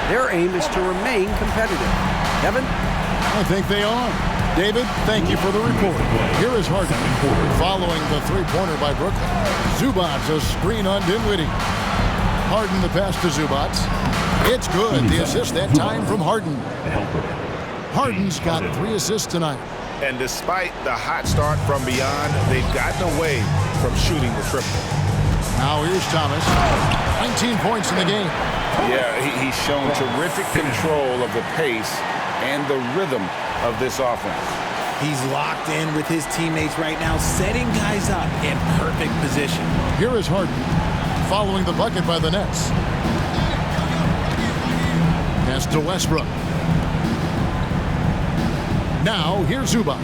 Speaker 7: their aim is to remain competitive. Kevin?
Speaker 4: I think they are. David, thank you for the report. Here is Harden following the three-pointer by Brooklyn. Zubac, a screen on Dinwiddie. Harden the pass to Zubac. It's good. The assist that time from Harden. Harden's got 3 assists tonight.
Speaker 5: And despite the hot start from beyond, they've gotten away from shooting the triple.
Speaker 4: Now here's Thomas. 19 points in the game.
Speaker 5: Yeah, he's shown terrific control of the pace and the rhythm of this offense.
Speaker 6: He's locked in with his teammates right now, setting guys up in perfect position.
Speaker 4: Here is Harden following the bucket by the Nets. Pass to Westbrook. Now here's Zubac.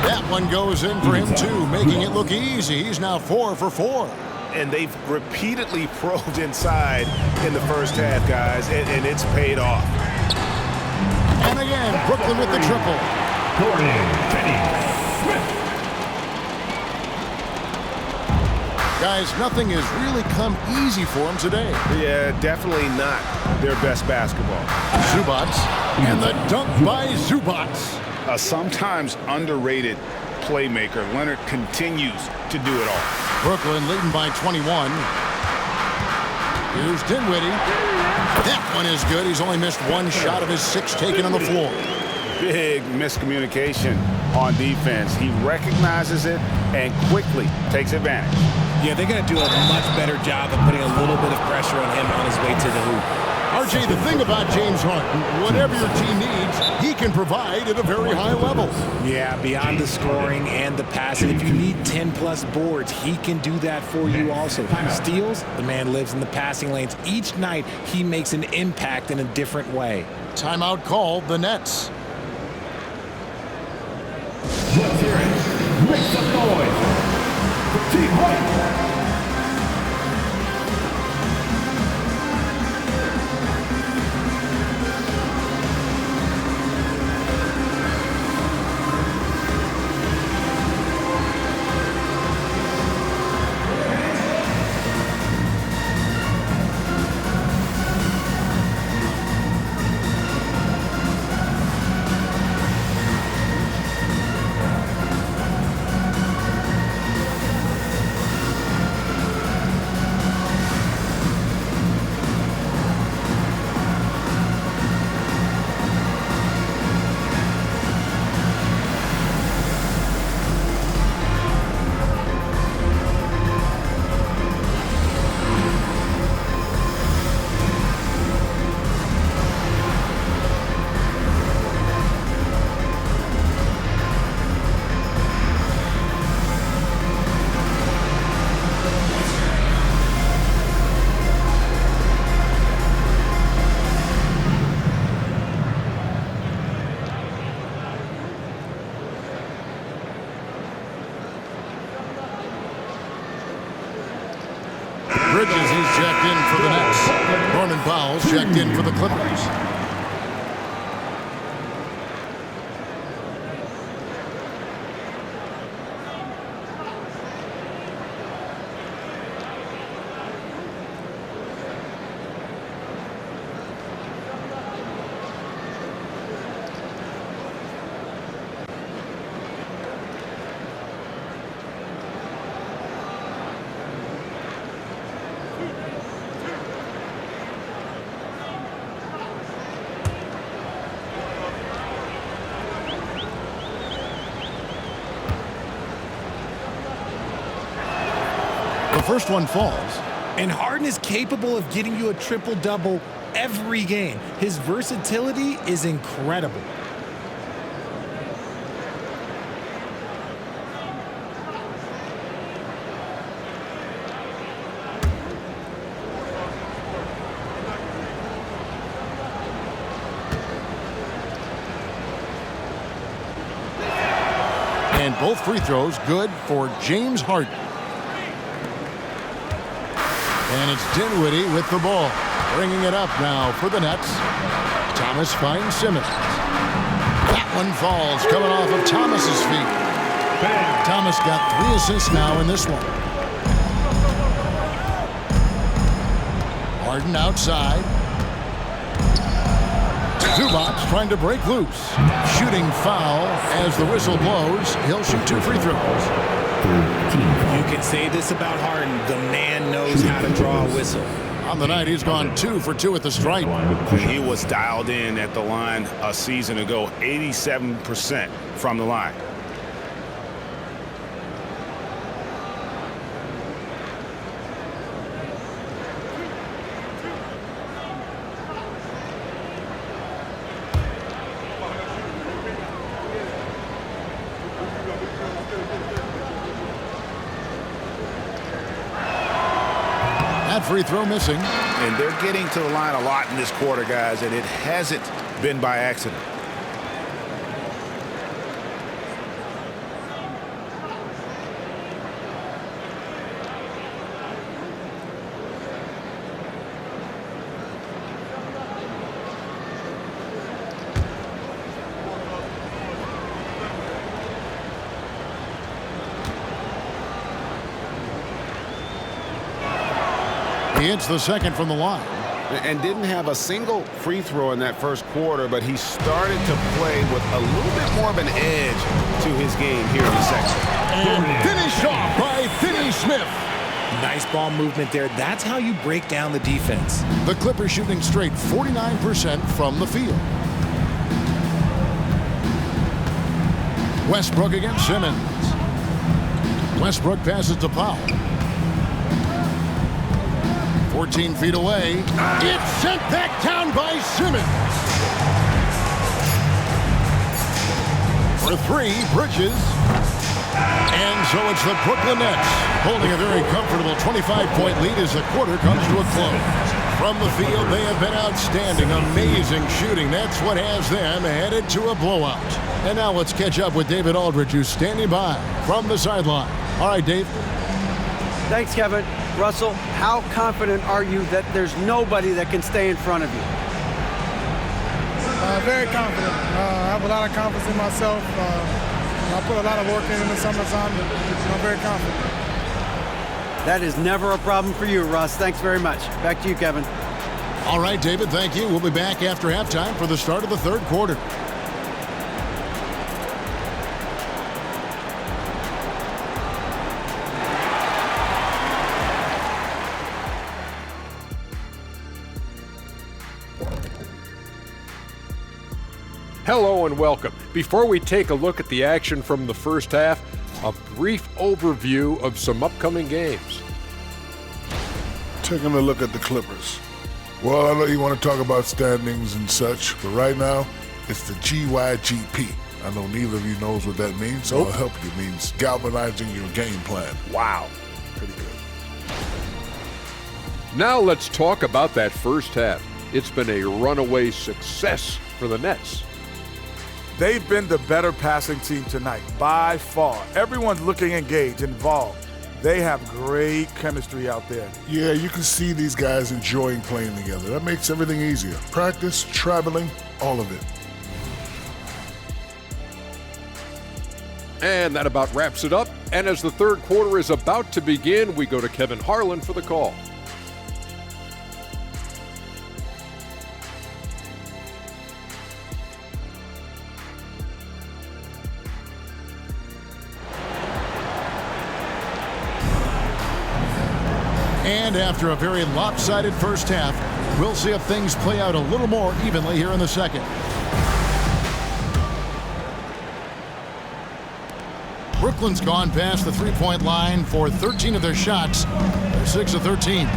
Speaker 4: That one goes in for him too, making it look easy. He's now 4 for 4.
Speaker 5: And they've repeatedly probed inside in the first half, guys, and it's paid off.
Speaker 4: And again, Brooklyn with the triple. Guys, nothing has really come easy for them today.
Speaker 5: Yeah, definitely not their best basketball.
Speaker 4: Zubac, and the dunk by Zubac.
Speaker 5: A sometimes underrated playmaker. Leonard continues to do it all.
Speaker 4: Brooklyn leading by 21. Here's Dinwiddie. That one is good. He's only missed 1 shot of his 6 taken on the floor.
Speaker 5: Big miscommunication on defense. He recognizes it and quickly takes advantage.
Speaker 6: Yeah, they're going to do a much better job of putting a little bit of pressure on him on his way to the hoop.
Speaker 4: RJ, the thing about James Harden, whatever your team needs, he can provide at a very high level.
Speaker 6: Yeah, beyond the scoring and the passing. If you need 10-plus boards, he can do that for you also. Steals, the man lives in the passing lanes. Each night, he makes an impact in a different way.
Speaker 4: Timeout called, the Nets.
Speaker 3: Let's hear it. Make some noise for Team White.
Speaker 4: Bridges, he's checked in for the Nets. Norman Powell's checked in for the Clippers. The first one falls.
Speaker 6: And Harden is capable of getting you a triple-double every game. His versatility is incredible.
Speaker 4: And both free throws good for James Harden. And it's Dinwiddie with the ball. Bringing it up now for the Nets. Thomas finds Simmons. That one falls, coming off of Thomas's feet. Thomas got 3 assists now in this one. Harden outside. Zubac trying to break loose. Shooting foul as the whistle blows. He'll shoot 2 free throws.
Speaker 6: You can say this about Harden. The man knows how to draw a whistle.
Speaker 4: On the night, he's gone 2 for 2 at the stripe.
Speaker 5: He was dialed in at the line a season ago, 87% from the line.
Speaker 4: Free throw missing.
Speaker 5: And they're getting to the line a lot in this quarter, guys, and it hasn't been by accident.
Speaker 4: He hits the second from the line.
Speaker 5: And didn't have a single free throw in that first quarter, but he started to play with a little bit more of an edge to his game here in the second.
Speaker 4: And finished off by Finney Smith.
Speaker 6: Nice ball movement there. That's how you break down the defense.
Speaker 4: The Clippers shooting straight 49% from the field. Westbrook against Simmons. Westbrook passes to Powell. 14 feet away. It's sent back down by Simmons. For 3, Bridges. And so it's the Brooklyn Nets holding a very comfortable 25-point lead as the quarter comes to a close. From the field, they have been outstanding. Amazing shooting. That's what has them headed to a blowout. And now let's catch up with David Aldridge, who's standing by from the sideline. All right, Dave.
Speaker 7: Thanks, Kevin. Russell, how confident are you that there's nobody that can stay in front of you?
Speaker 8: Very confident. I have a lot of confidence in myself. I put a lot of work in the summertime. I'm very confident.
Speaker 7: That is never a problem for you, Russ. Thanks very much. Back to you, Kevin.
Speaker 4: All right, David, thank you. We'll be back after halftime for the start of the third quarter.
Speaker 9: Hello and welcome. Before we take a look at the action from the first half, a brief overview of some upcoming games.
Speaker 10: Taking a look at the Clippers. Well, I know you want to talk about standings and such, but right now, it's the GYGP. I know neither of you knows what that means, so I'll help you. It means galvanizing your game plan.
Speaker 9: Wow.
Speaker 10: Pretty good.
Speaker 9: Now let's talk about that first half. It's been a runaway success for the Nets.
Speaker 11: They've been the better passing team tonight, by far. Everyone's looking engaged, involved. They have great chemistry out there.
Speaker 10: Yeah, you can see these guys enjoying playing together. That makes everything easier. Practice, traveling, all of it.
Speaker 9: And that about wraps it up. And as the third quarter is about to begin, we go to Kevin Harlan for the call.
Speaker 4: And after a very lopsided first half, we'll see if things play out a little more evenly here in the second. Brooklyn's gone past the three-point line for 13 of their shots. They're 6 of 13.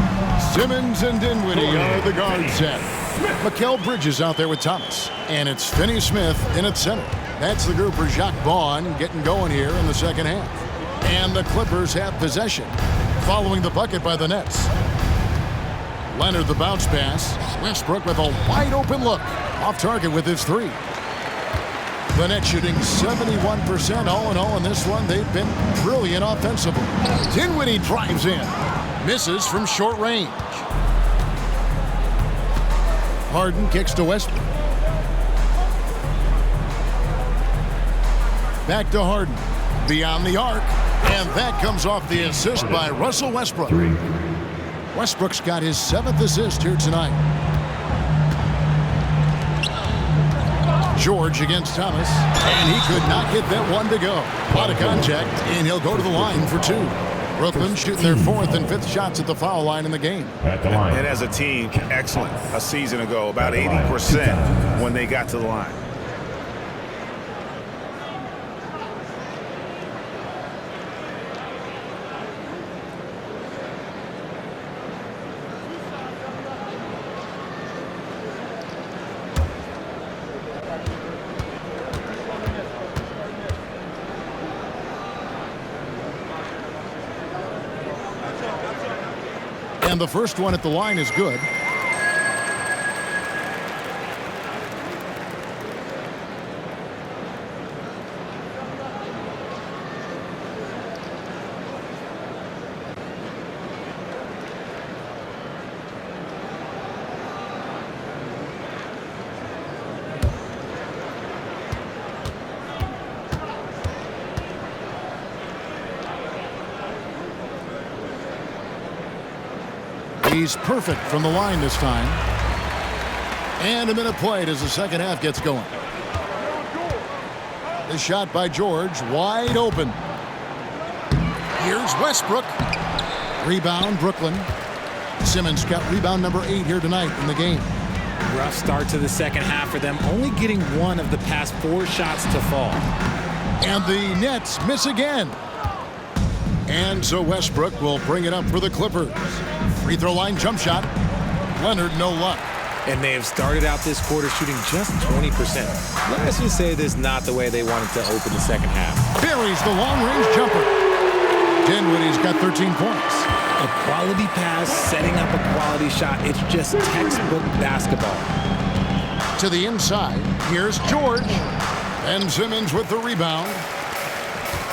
Speaker 4: Simmons and Dinwiddie are the guard set. Mikal Bridges out there with Thomas. And it's Finney Smith in at center. That's the group for Jacques Vaughn getting going here in the second half. And the Clippers have possession, following the bucket by the Nets. Leonard the bounce pass. Westbrook with a wide open look. Off target with his three. The Nets shooting 71% all in all in this one. They've been brilliant offensively. Dinwiddie drives in. Misses from short range. Harden kicks to Westbrook. Back to Harden. Beyond the arc. And that comes off the assist by Russell Westbrook. Westbrook's got his 7th assist here tonight. George against Thomas, and he could not get that one to go. A lot of contact, and he'll go to the line for 2. Brooklyn shooting their 4th and 5th shots at the foul line in the game.
Speaker 3: At the line.
Speaker 5: And as a team, excellent. A season ago, about 80% when they got to the line.
Speaker 4: And the first one at the line is good. He's perfect from the line this time. And a minute played as the second half gets going. The shot by George, wide open. Here's Westbrook. Rebound, Brooklyn. Simmons got rebound number 8 here tonight in the game.
Speaker 6: Rough start to the second half for them, only getting 1 of the past 4 shots to fall.
Speaker 4: And the Nets miss again. And so Westbrook will bring it up for the Clippers. Free throw line jump shot. Leonard, no luck.
Speaker 6: And they have started out this quarter shooting just 20%. Let's just say this is not the way they wanted to open the second half.
Speaker 4: Buries the long-range jumper. Dinwiddie's got 13 points.
Speaker 6: A quality pass, setting up a quality shot. It's just textbook basketball.
Speaker 4: To the inside, here's George. And Simmons with the rebound.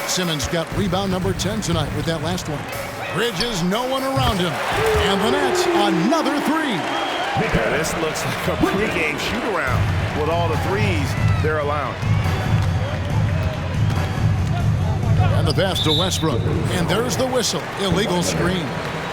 Speaker 4: Simmons got rebound number 10 tonight with that last one. Bridges, no one around him. And the Nets, another 3.
Speaker 5: Yeah, this looks like a pregame shoot-around with all the threes they're allowing.
Speaker 4: And the pass to Westbrook. And there's the whistle. Illegal screen.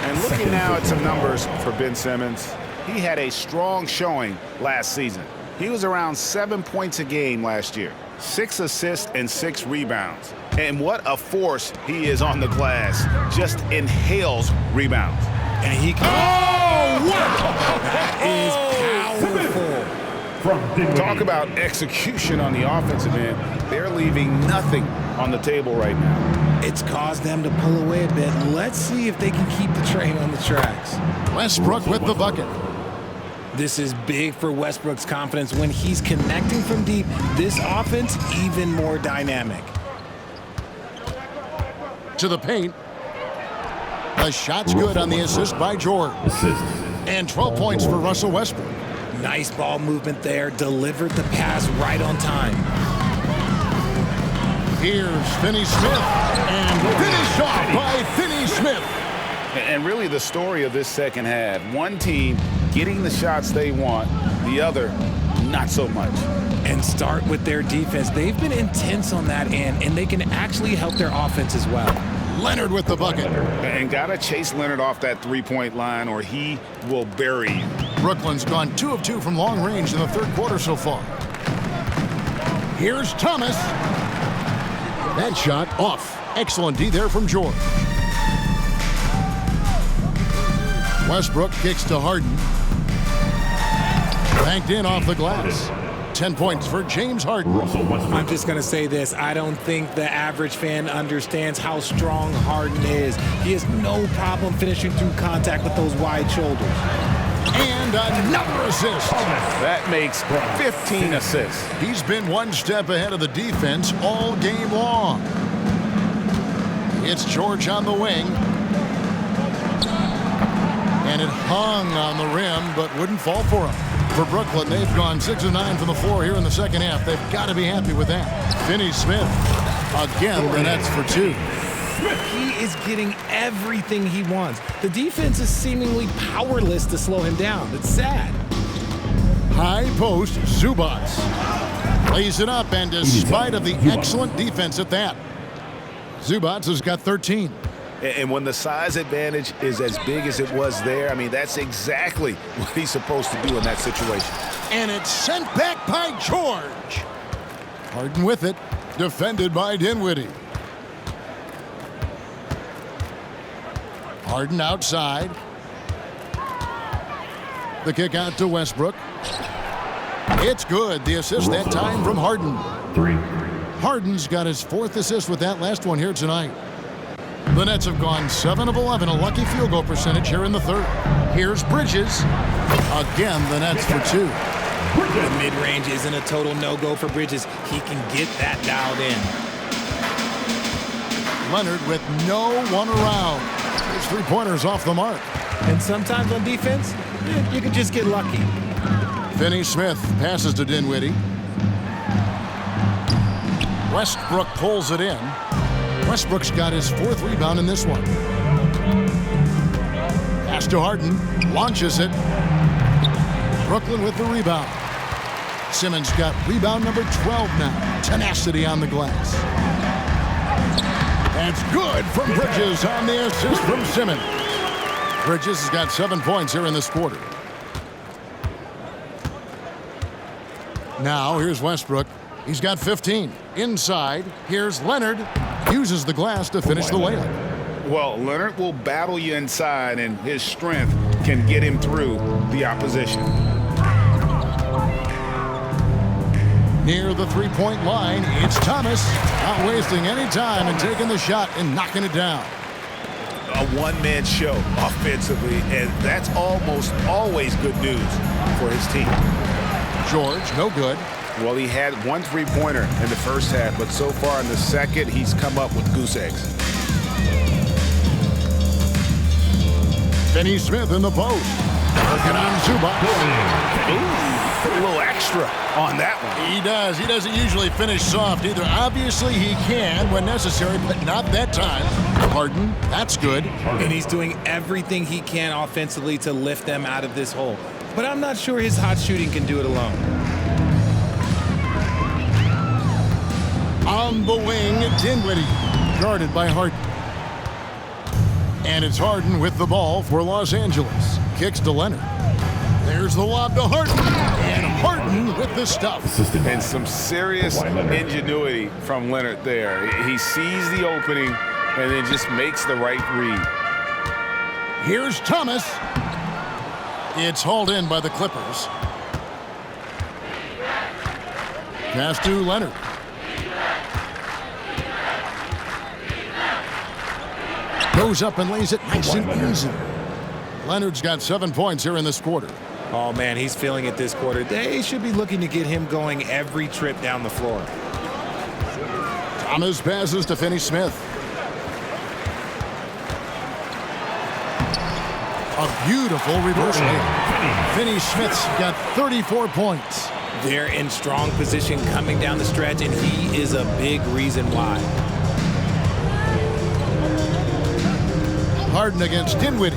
Speaker 5: And looking now at some numbers for Ben Simmons, he had a strong showing last season. He was around 7 points a game last year, 6 assists and 6 rebounds. And what a force he is on the glass. Just inhales rebounds.
Speaker 6: And he can... Oh, wow! That is powerful.
Speaker 5: Talk about execution on the offensive end. They're leaving nothing on the table right now.
Speaker 6: It's caused them to pull away a bit. Let's see if they can keep the train on the tracks.
Speaker 4: Westbrook with the bucket.
Speaker 6: This is big for Westbrook's confidence. When he's connecting from deep, this offense even more dynamic.
Speaker 4: To the paint. The shot's good on the assist by George. And 12 points for Russell Westbrook.
Speaker 6: Nice ball movement there. Delivered the pass right on time.
Speaker 4: Here's Finney-Smith. And finished off by Finney-Smith.
Speaker 5: And really the story of this second half. One team getting the shots they want, the other not so much.
Speaker 6: And start with their defense. They've been intense on that end, and they can actually help their offense as well.
Speaker 4: Leonard with the bucket.
Speaker 5: And gotta chase Leonard off that three-point line or he will bury you.
Speaker 4: Brooklyn's gone 2 of 2 from long range in the third quarter so far. Here's Thomas. That shot off. Excellent D there from George. Westbrook kicks to Harden. Banked in off the glass. 10 points for James Harden.
Speaker 6: I'm just going to say this. I don't think the average fan understands how strong Harden is. He has no problem finishing through contact with those wide shoulders.
Speaker 4: And another assist.
Speaker 5: That makes 15 assists.
Speaker 4: He's been one step ahead of the defense all game long. It's George on the wing. And it hung on the rim, but wouldn't fall for him. For Brooklyn, they've gone 6 of 9 from the floor here in the second half. They've got to be happy with that. Finney-Smith, again, the Nets for 2.
Speaker 6: He is getting everything he wants. The defense is seemingly powerless to slow him down. It's sad.
Speaker 4: High post, Zubac lays it up, and despite of the excellent defense at that, Zubac has got 13.
Speaker 5: And when the size advantage is as big as it was there, I mean, that's exactly what he's supposed to do in that situation.
Speaker 4: And it's sent back by George. Harden with it. Defended by Dinwiddie. Harden outside. The kick out to Westbrook. It's good. The assist that time from Harden.
Speaker 3: 3.
Speaker 4: Harden's got his 4th assist with that last one here tonight. The Nets have gone 7 of 11, a lucky field goal percentage here in the 3rd. Here's Bridges. Again, the Nets for 2.
Speaker 6: The mid-range isn't a total no-go for Bridges. He can get that dialed in.
Speaker 4: Leonard with no one around. His 3-pointers off the mark.
Speaker 6: And sometimes on defense, you can just get lucky.
Speaker 4: Finney-Smith passes to Dinwiddie. Westbrook pulls it in. Westbrook's got his 4th rebound in this one. Pass to Harden. Launches it. Brooklyn with the rebound. Simmons got rebound number 12 now. Tenacity on the glass. That's good from Bridges on the assist from Simmons. Bridges has got 7 points here in this quarter. Now here's Westbrook. He's got 15. Inside, here's Leonard. Uses the glass to finish the layup.
Speaker 5: Well, Leonard will battle you inside, and his strength can get him through the opposition.
Speaker 4: Near the 3-point line, it's Thomas. Not wasting any time and taking the shot and knocking it down.
Speaker 5: A one-man show offensively, and that's almost always good news for his team.
Speaker 4: George, no good.
Speaker 5: Well, he had 1 3-pointer in the first half, but so far in the second, he's come up with goose eggs.
Speaker 4: Finney-Smith in the post. Working on Zubac.
Speaker 5: Ooh, put a little extra on that one.
Speaker 4: He does. He doesn't usually finish soft either. Obviously, he can when necessary, but not that time. Harden, that's good.
Speaker 6: And he's doing everything he can offensively to lift them out of this hole. But I'm not sure his hot shooting can do it alone.
Speaker 4: On the wing, Dinwiddie, guarded by Harden. And it's Harden with the ball for Los Angeles. Kicks to Leonard. There's the lob to Harden. And Harden with the stuff.
Speaker 5: And some serious ingenuity from Leonard there. He sees the opening and then just makes the right read.
Speaker 4: Here's Thomas. It's hauled in by the Clippers. Pass to Leonard. Goes up and lays it nice and easy. Leonard's got 7 points here in this quarter.
Speaker 6: Oh, man, he's feeling it this quarter. They should be looking to get him going every trip down the floor.
Speaker 4: Thomas passes to Finney-Smith. A beautiful reverse layup. Finney-Smith's got 34 points.
Speaker 6: They're in strong position coming down the stretch, and he is a big reason why.
Speaker 4: Harden against Dinwiddie.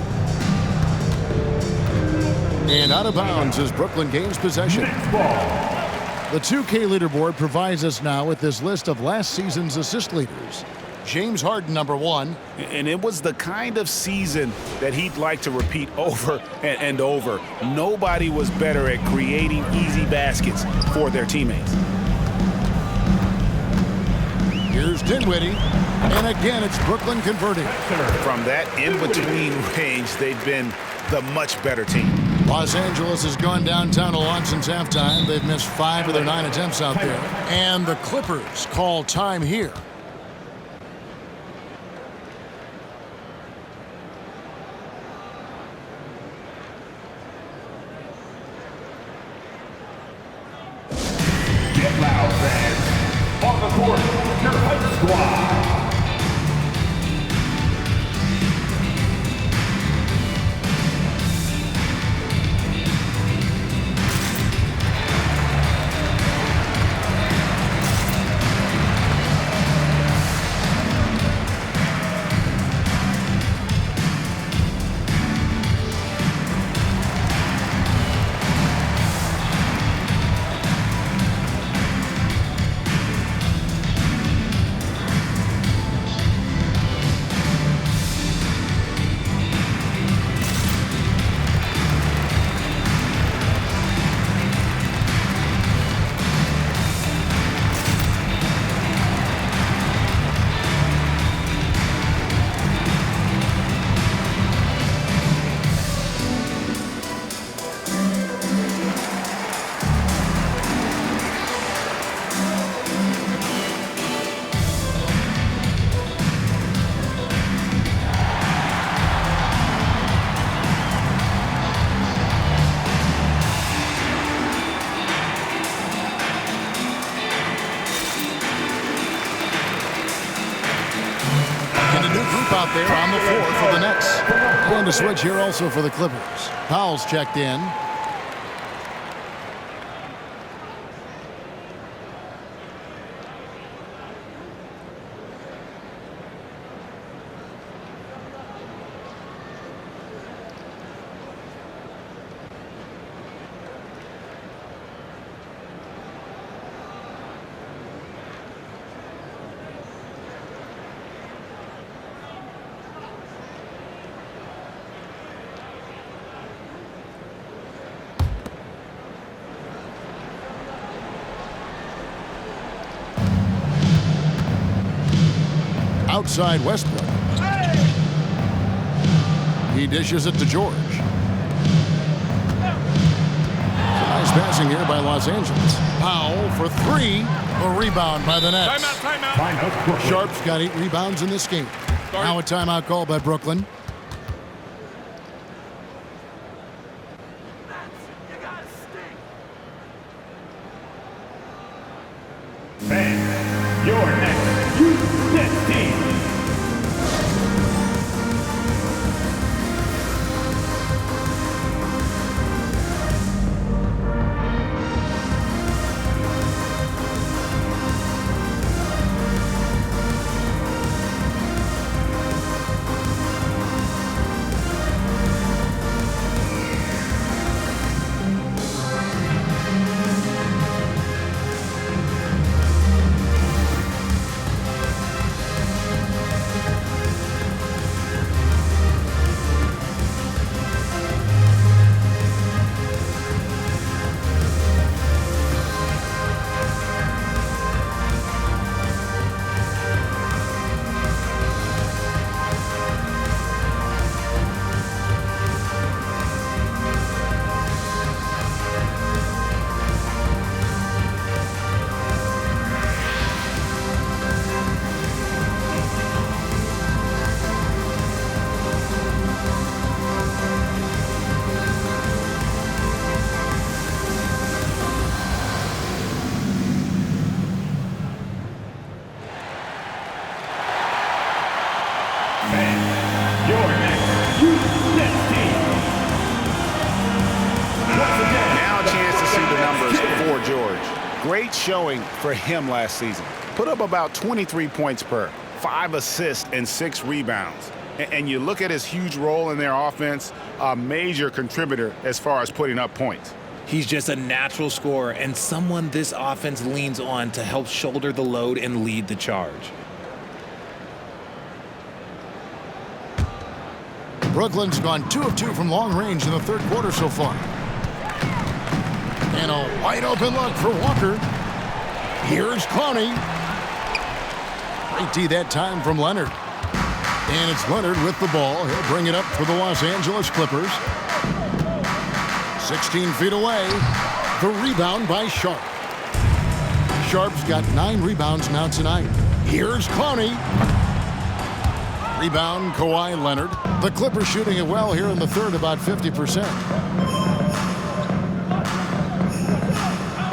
Speaker 4: And out of bounds as Brooklyn gains possession. The 2K leaderboard provides us now with this list of last season's assist leaders. James Harden, number 1.
Speaker 5: And it was the kind of season that he'd like to repeat over and over. Nobody was better at creating easy baskets for their teammates.
Speaker 4: Here's Dinwiddie. And again, it's Brooklyn converting.
Speaker 5: From that in-between range, they've been the much better team.
Speaker 4: Los Angeles has gone downtown a lot since halftime. They've missed 5 of their 9 attempts out there. And the Clippers call time here.
Speaker 3: Get loud, fans. On the court, your Hype Squad.
Speaker 4: a new group out there on the floor for the Nets. And a switch here also for the Clippers. Powell's checked in. Outside Westbrook. He dishes it to George. Nice passing here by Los Angeles. Powell for three. A rebound by the Nets.
Speaker 3: Timeout.
Speaker 4: Sharp's got 8 rebounds in this game. Now a timeout call by Brooklyn.
Speaker 3: And your next U-Net team.
Speaker 5: Now a chance to see the numbers for George. Great showing for him last season. Put up about 23 points per, 5 assists and 6 rebounds. And you look at his huge role in their offense, a major contributor as far as putting up points.
Speaker 6: He's just a natural scorer and someone this offense leans on to help shoulder the load and lead the charge.
Speaker 4: Brooklyn's gone 2 of 2 from long range in the third quarter so far. And a wide open look for Walker. Here's Clowney. Great D that time from Leonard. And it's Leonard with the ball. He'll bring it up for the Los Angeles Clippers. 16 feet away. The rebound by Sharp. Sharp's got 9 rebounds now tonight. Here's Clowney. Rebound, Kawhi Leonard. The Clippers shooting it well here in the third, about 50%.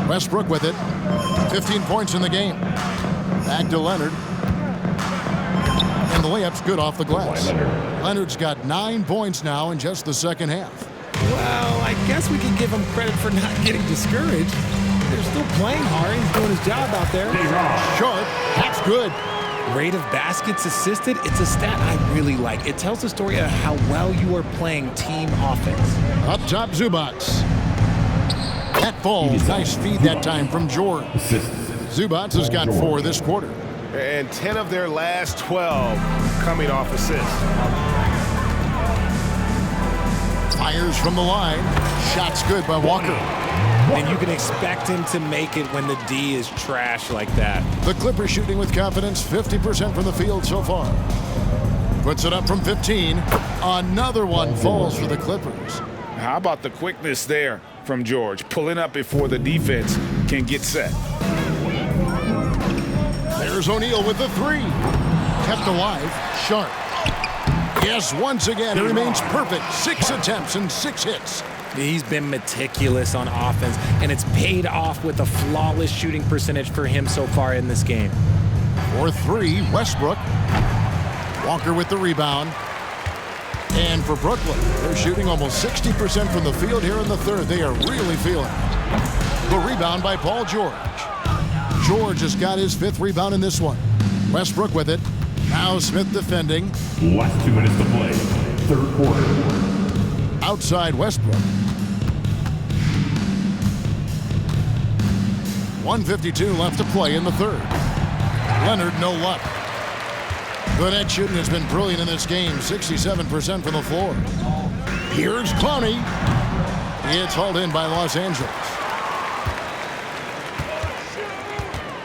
Speaker 4: Westbrook with it. 15 points in the game. Back to Leonard. And the layup's good off the glass. Leonard's got 9 points now in just the second half.
Speaker 6: Well, I guess we can give him credit for not getting discouraged. They're still playing hard. He's doing his job out there.
Speaker 4: Sharp, that's good.
Speaker 6: Rate of baskets assisted, it's a stat I really like. It tells the story of how well you are playing team offense.
Speaker 4: Up top, Zubac. That ball, nice feed that time from George. Zubac has got 4 this quarter.
Speaker 5: And 10 of their last 12 coming off assists.
Speaker 4: Fires from the line. Shot's good by Walker.
Speaker 6: And you can expect him to make it when the D is trash like that.
Speaker 4: The Clippers shooting with confidence, 50% from the field so far. Puts it up from 15. Another one falls for the Clippers.
Speaker 5: How about the quickness there from George, pulling up before the defense can get set.
Speaker 4: There's O'Neal with the 3. Kept alive, Sharp. Yes, once again, he remains perfect. 6 attempts and 6 hits.
Speaker 6: He's been meticulous on offense, and it's paid off with a flawless shooting percentage for him so far in this game.
Speaker 4: For 3, Westbrook. Walker with the rebound. And for Brooklyn, they're shooting almost 60% from the field here in the third. They are really feeling it. The rebound by Paul George. George has got his 5th rebound in this one. Westbrook with it. Now Smith defending.
Speaker 3: Last 2 minutes to play. Third quarter.
Speaker 4: Outside Westbrook. 1:52 left to play in the third. Leonard, no luck. The net shooting has been brilliant in this game, 67% from the floor. Here's Clowney. It's hauled in by Los Angeles.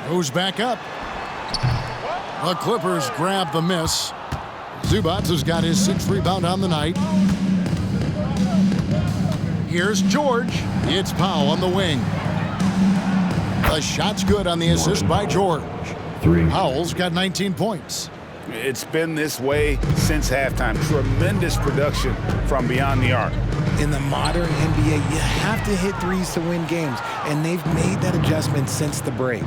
Speaker 4: Moves back up. The Clippers grab the miss. Zubac has got his 6th rebound on the night. Here's George. It's Powell on the wing. The shot's good on the assist by George. Powell's got 19 points.
Speaker 5: It's been this way since halftime. Tremendous production from beyond the arc.
Speaker 6: In the modern NBA, you have to hit threes to win games, and they've made that adjustment since the break.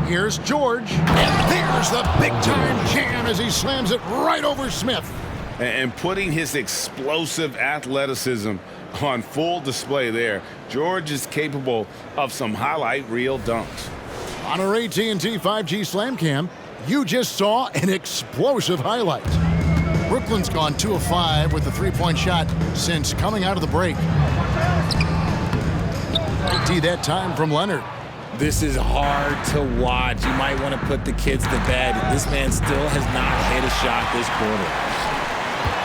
Speaker 4: Here's George, and there's the big-time jam as he slams it right over Smith.
Speaker 5: And putting his explosive athleticism on full display there. George is capable of some highlight reel dunks.
Speaker 4: On our AT&T 5G Slam Cam, you just saw an explosive highlight. Brooklyn's gone 2 of 5 with the 3-point shot since coming out of the break. IT that time from Leonard.
Speaker 6: This is hard to watch. You might want to put the kids to bed. This man still has not hit a shot this quarter.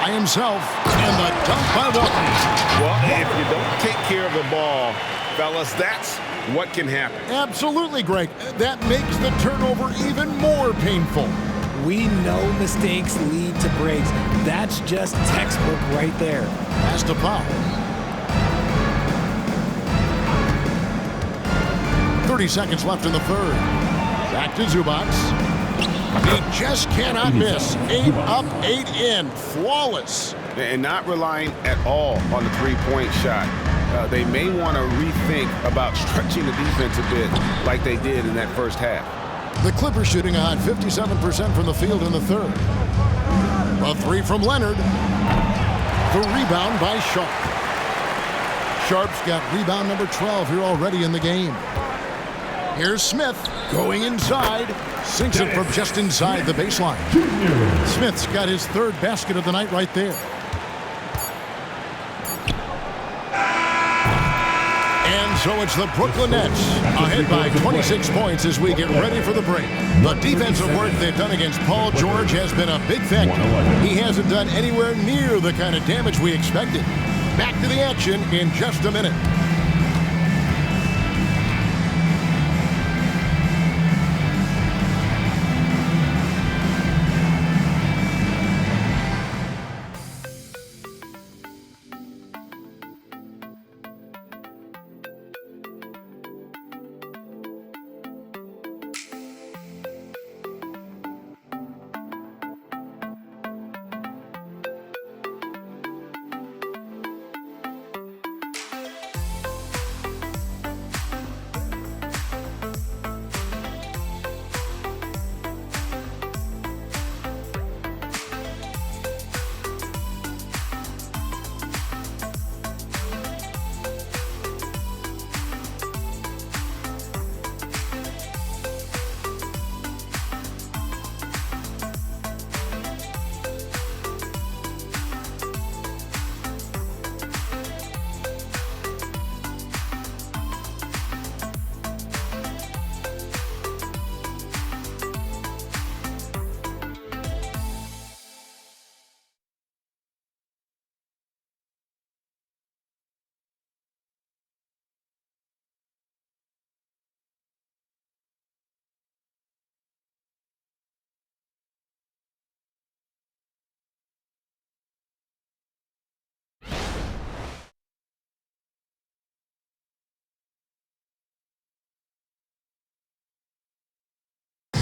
Speaker 4: By himself, and the dunk by Walker.
Speaker 5: Well, if you don't take care of the ball, fellas, that's what can happen.
Speaker 4: Absolutely, Greg. That makes the turnover even more painful.
Speaker 6: We know mistakes lead to breaks. That's just textbook right there.
Speaker 4: Pass to Powell. 30 seconds left in the third. Back to Zubac. He just cannot miss. 8 up, 8 in. Flawless.
Speaker 5: And not relying at all on the three-point shot. They may want to rethink about stretching the defense a bit like they did in that first half.
Speaker 4: The Clippers shooting a hot 57% from the field in the third. A 3 from Leonard. The rebound by Sharp. Sharp's got rebound number 12 here already in the game. Here's Smith going inside. Sinks it from just inside the baseline. Smith's got his 3rd basket of the night right there. And so it's the Brooklyn Nets ahead by 26 points as we get ready for the break. The defensive work they've done against Paul George has been a big factor. He hasn't done anywhere near the kind of damage we expected. Back to the action in just a minute.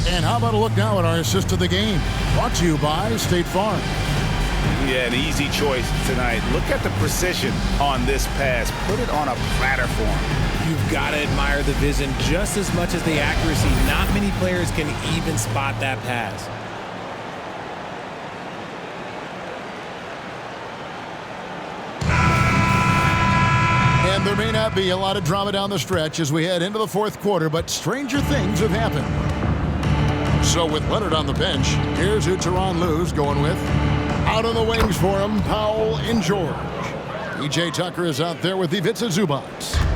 Speaker 4: And how about a look now at our assist of the game? Brought to you by State Farm.
Speaker 5: Yeah, an easy choice tonight. Look at the precision on this pass. Put it on a platter for him.
Speaker 6: You've got to admire the vision just as much as the accuracy. Not many players can even spot that pass.
Speaker 4: And there may not be a lot of drama down the stretch as we head into the fourth quarter, but stranger things have happened. So with Leonard on the bench, here's who Tyronn Lue's going with. Out on the wings for him, Powell and George. E.J. Tucker is out there with Ivica Zubac.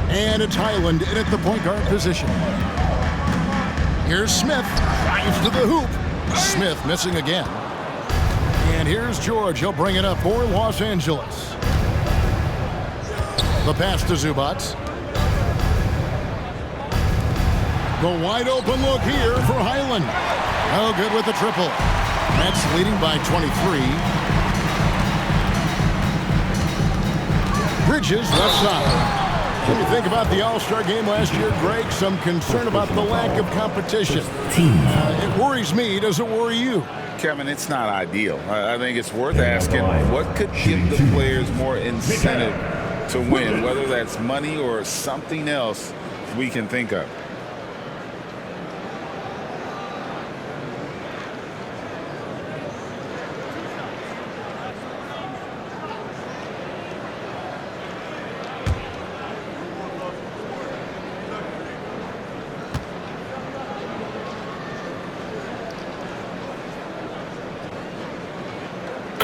Speaker 4: And it's Highland in at the point guard position. Here's Smith, drives to the hoop. Smith missing again. And here's George. He'll bring it up for Los Angeles. The pass to Zubac. The wide open look here for Highland. Oh, good with the triple. Nets leading by 23. Bridges left side. When you think about the All-Star game last year, Greg, some concern about the lack of competition. It worries me. Does it worry you?
Speaker 5: Kevin, it's not ideal. I think it's worth asking what could give the players more incentive to win, whether that's money or something else we can think of.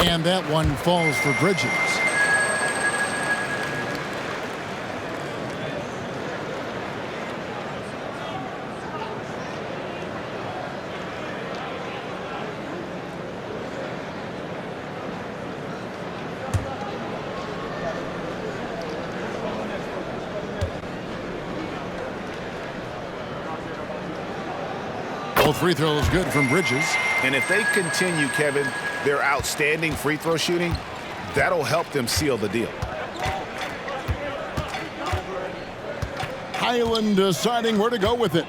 Speaker 4: And that one falls for Bridges. Both free throws good from Bridges.
Speaker 5: And if they continue, Kevin, their outstanding free throw shooting, that'll help them seal the deal.
Speaker 4: Highland deciding where to go with it.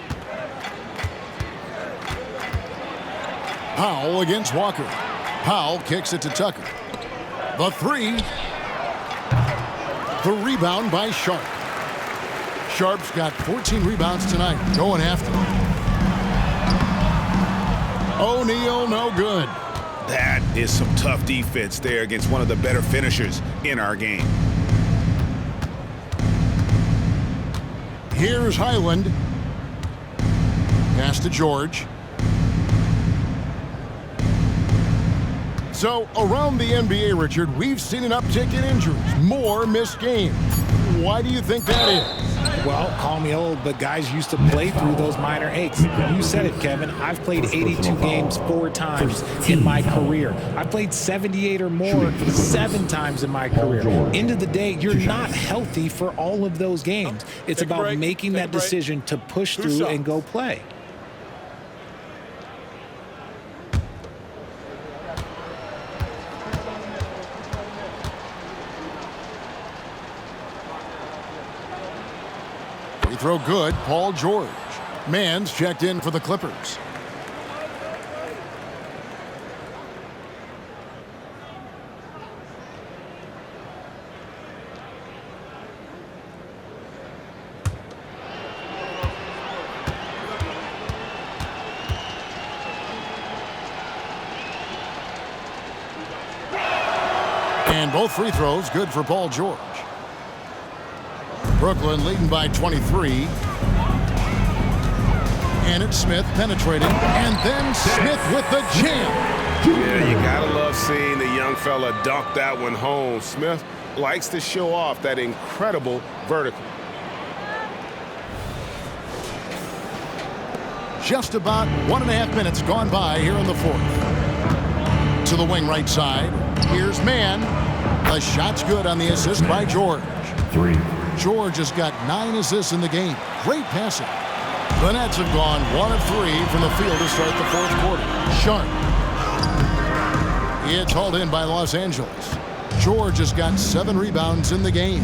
Speaker 4: Powell against Walker. Powell kicks it to Tucker. The three. The rebound by Sharp. Sharp's got 14 rebounds tonight. Going after him. O'Neal, no good.
Speaker 5: That is some tough defense there against one of the better finishers in our game.
Speaker 4: Here's Highland. Pass to George. So around the NBA, Richard, we've seen an uptick in injuries, more missed games. Why do you think that is?
Speaker 6: Well, call me old, but guys used to play through those minor aches. You said it, Kevin. I've played 82 games 4 times in my career. I played 78 or more 7 times in my career. End of the day, you're not healthy for all of those games. It's about making that decision to push through and go play.
Speaker 4: Throw good, Paul George. Mann's checked in for the Clippers. And both free throws good for Paul George. Brooklyn leading by 23. And it's Smith penetrating. And then Smith with the jam.
Speaker 5: Yeah, you gotta love seeing the young fella dunk that one home. Smith likes to show off that incredible vertical.
Speaker 4: Just about 1.5 minutes gone by here in the fourth. To the wing right side. Here's Mann. The shot's good on the assist by George.
Speaker 3: 3.
Speaker 4: George has got 9 assists in the game. Great passing. The Nets have gone 1 of 3 from the field to start the fourth quarter. Sharp. It's hauled in by Los Angeles. George has got 7 rebounds in the game.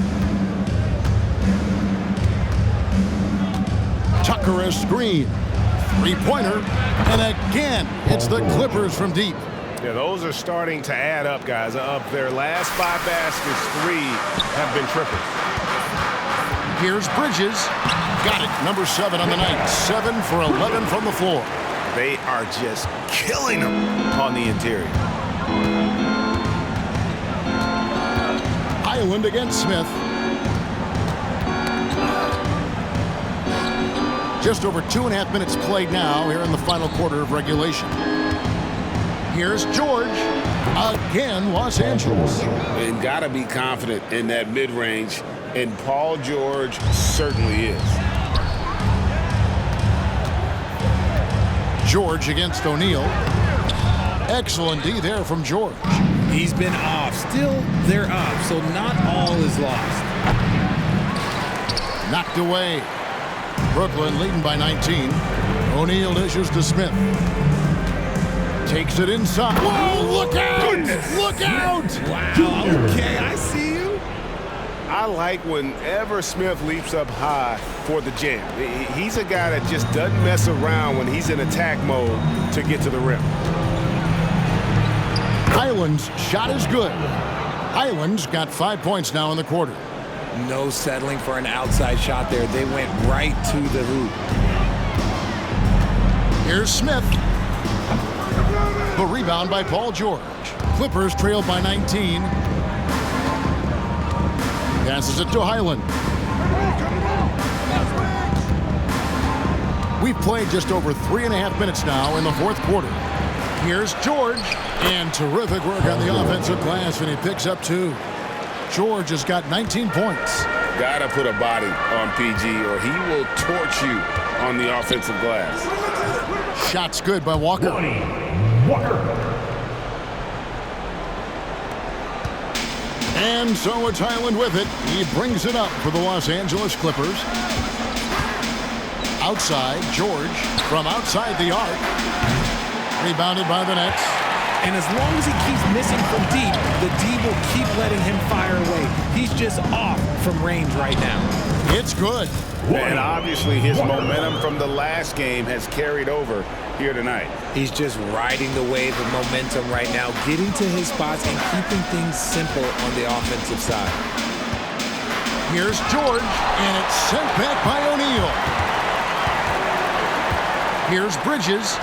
Speaker 4: Tucker a screen. 3-pointer. And again, it's the Clippers from deep.
Speaker 5: Yeah, those are starting to add up, guys. Of their last 5 baskets, 3 have been triples.
Speaker 4: Here's Bridges. Got it. Number 7 on the night. 7 for 11 from the floor.
Speaker 5: They are just killing them on the interior.
Speaker 4: Highland against Smith. Just over 2.5 minutes played now here in the final quarter of regulation. Here's George. Again, Los Angeles.
Speaker 5: And got to be confident in that mid-range, and Paul George certainly is.
Speaker 4: George against O'Neal. Excellent D there from George.
Speaker 6: He's been off. Still, they're up, so not all is lost.
Speaker 4: Knocked away. Brooklyn leading by 19. O'Neal dishes to Smith. Takes it inside. Whoa, look out! Goodness. Look out!
Speaker 6: Wow, okay, I see you.
Speaker 5: I like whenever Smith leaps up high for the jam. He's a guy that just doesn't mess around when he's in attack mode to get to the rim.
Speaker 4: Highland's shot is good. Highland's got 5 points now in the quarter.
Speaker 6: No settling for an outside shot there. They went right to the hoop.
Speaker 4: Here's Smith. The rebound by Paul George. Clippers trailed by 19. Passes it to Highland. We've played just over 3.5 minutes now in the fourth quarter. Here's George. And terrific work on the offensive glass, and he picks up 2. George has got 19 points.
Speaker 5: Gotta put a body on PG or he will torch you on the offensive glass.
Speaker 4: Shot's good by Walker. And so it's Highland with it. He brings it up for the Los Angeles Clippers. Outside, George from outside the arc. Rebounded by the Nets.
Speaker 6: And as long as he keeps missing from deep, the D will keep letting him fire away. He's just off from range right now.
Speaker 4: It's good.
Speaker 5: And obviously his momentum from the last game has carried over here tonight.
Speaker 6: He's just riding the wave of momentum right now, getting to his spots and keeping things simple on the offensive side.
Speaker 4: Here's George, and it's sent back by O'Neal. Here's Bridges.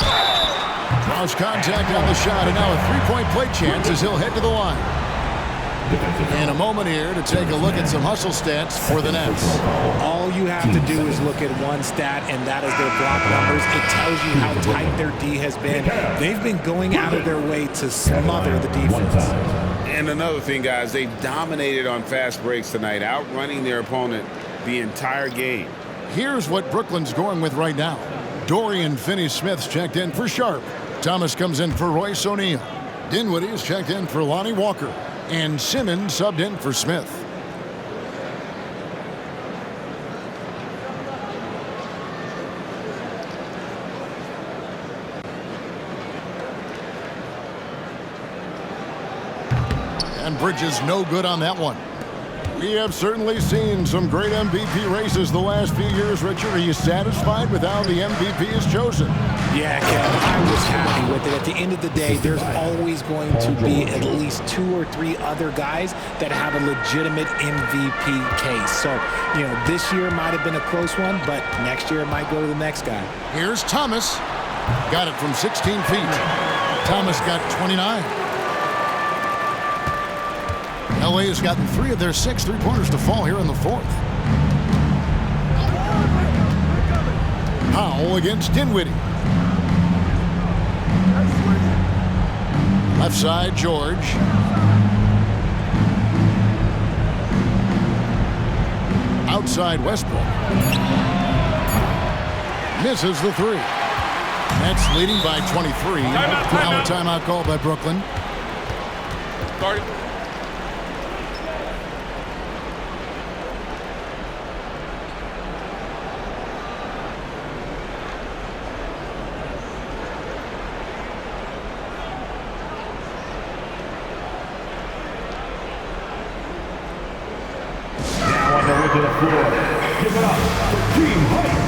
Speaker 4: Draws contact on the shot, and now a three-point play chance as he'll head to the line. In a moment here to take a look at some hustle stats for the Nets.
Speaker 6: All you have to do is look at one stat, and that is their block numbers. It tells you how tight their D has been. They've been going out of their way to smother the defense.
Speaker 5: And another thing, guys, they've dominated on fast breaks tonight, outrunning their opponent the entire game.
Speaker 4: Here's what Brooklyn's going with right now. Dorian Finney-Smith's checked in for Sharp. Thomas comes in for Royce O'Neal. Dinwiddie's checked in for Lonnie Walker. And Simmons subbed in for Smith. And Bridges no good on that one. We have certainly seen some great MVP races the last few years, Richard. Are you satisfied with how the MVP is chosen?
Speaker 6: Yeah, Kevin, I was happy with it. At the end of the day, there's always going to be at least 2 or 3 other guys that have a legitimate MVP case. So, you know, this year might have been a close one, but next year it might go to the next guy.
Speaker 4: Here's Thomas. Got it from 16 feet. Thomas got 29. LA has gotten 3 of their 6 three-pointers to fall here in the fourth. Powell against Dinwiddie. Left side, George. Outside, Westbrook. Misses the 3. Nets leading by 23. Now a timeout called by Brooklyn.
Speaker 9: Sorry.
Speaker 3: To the floor. Give it up for Team Height.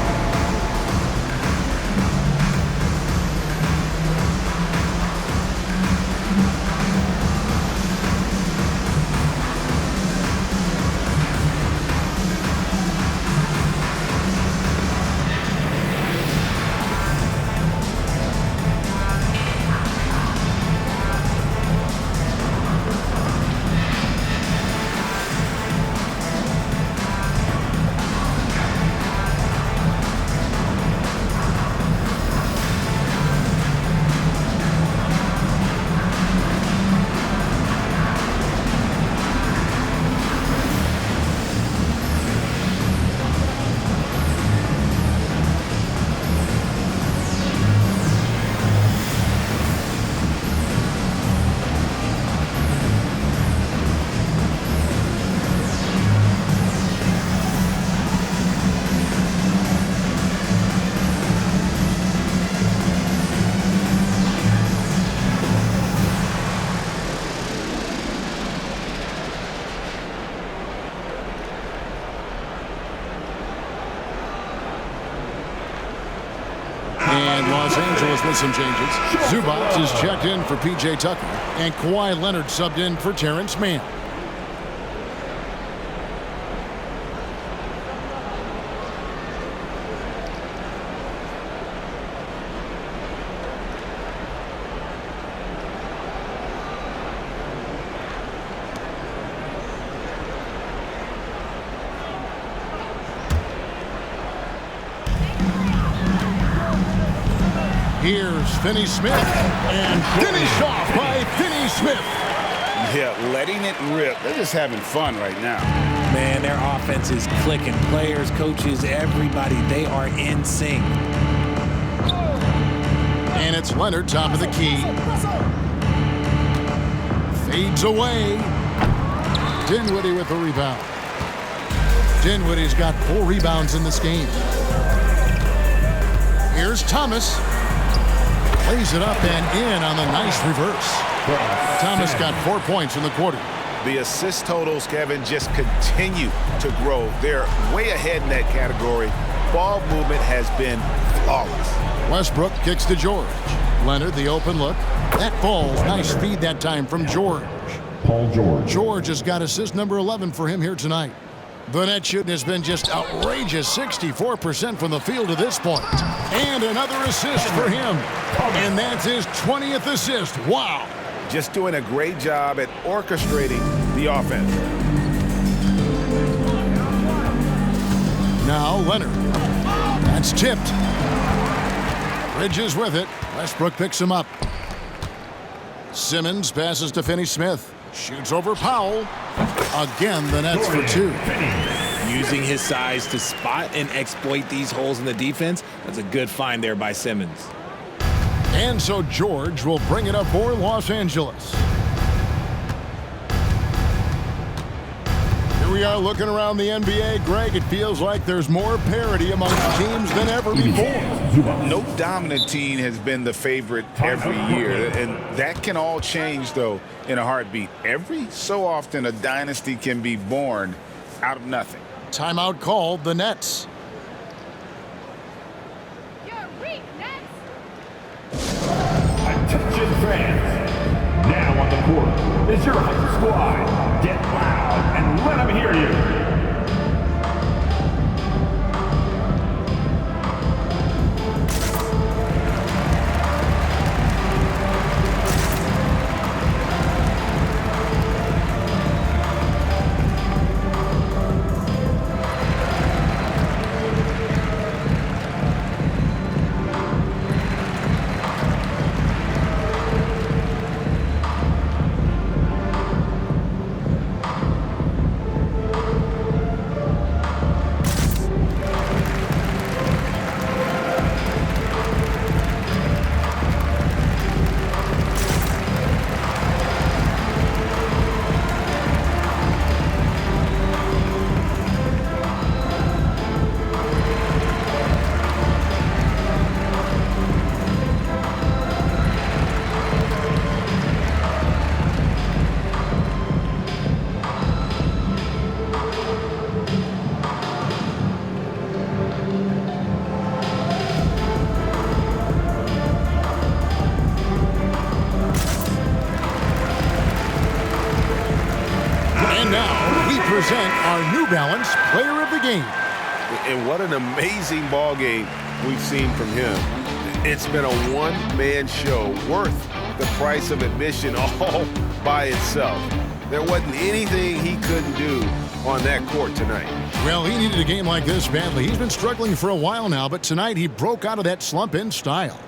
Speaker 4: Los Angeles with some changes. Zubac is checked in for P.J. Tucker, and Kawhi Leonard subbed in for Terrence Mann. Here's Finney Smith, and finished off by Finney Smith.
Speaker 5: Yeah, letting it rip. They're just having fun right now.
Speaker 6: Man, their offense is clicking. Players, coaches, everybody, they are in sync.
Speaker 4: And it's Leonard, top of the key. Fades away. Dinwiddie with the rebound. Dinwiddie's got 4 rebounds in this game. Here's Thomas. Plays it up and in on the nice reverse. Thomas got 4 points in the quarter.
Speaker 5: The assist totals, Kevin, just continue to grow. They're way ahead in that category. Ball movement has been flawless.
Speaker 4: Westbrook kicks to George. Leonard, the open look. That falls. Nice feed that time from George.
Speaker 3: Paul George.
Speaker 4: George has got assist number 11 for him here tonight. The net shooting has been just outrageous, 64% from the field to this point. And another assist for him. And that's his 20th assist. Wow.
Speaker 5: Just doing a great job at orchestrating the offense.
Speaker 4: Now Leonard. That's tipped. Bridges with it. Westbrook picks him up. Simmons passes to Finney Smith. Shoots over Powell. Again, the net's for 2.
Speaker 6: Using his size to spot and exploit these holes in the defense. That's a good find there by Simmons.
Speaker 4: And so George will bring it up for Los Angeles. Here we are looking around the NBA. Greg, it feels like there's more parity among teams than ever before.
Speaker 5: No dominant team has been the favorite every year, and that can all change, though, in a heartbeat. Every so often, a dynasty can be born out of nothing.
Speaker 4: Timeout called, the Nets.
Speaker 3: Attention fans. Now on the court is your home squad. Get loud and let them hear you.
Speaker 4: Present our New Balance Player of the Game.
Speaker 12: And what an amazing ball game we've seen from him. It's been a one-man show worth the price of admission all by itself. There wasn't anything he couldn't do on that court tonight.
Speaker 4: Well, he needed a game like this badly. He's been struggling for a while now, but tonight he broke out of that slump in style.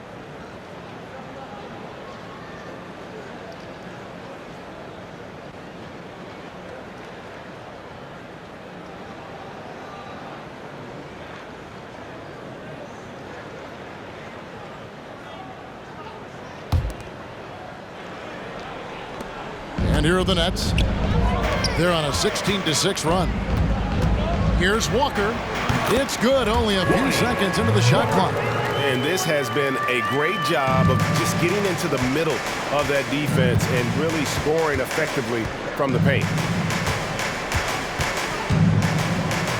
Speaker 4: And here are the Nets. They're on a 16-6 run. Here's Walker. It's good, only a few seconds into the shot clock.
Speaker 12: And this has been a great job of just getting into the middle of that defense and really scoring effectively from the paint.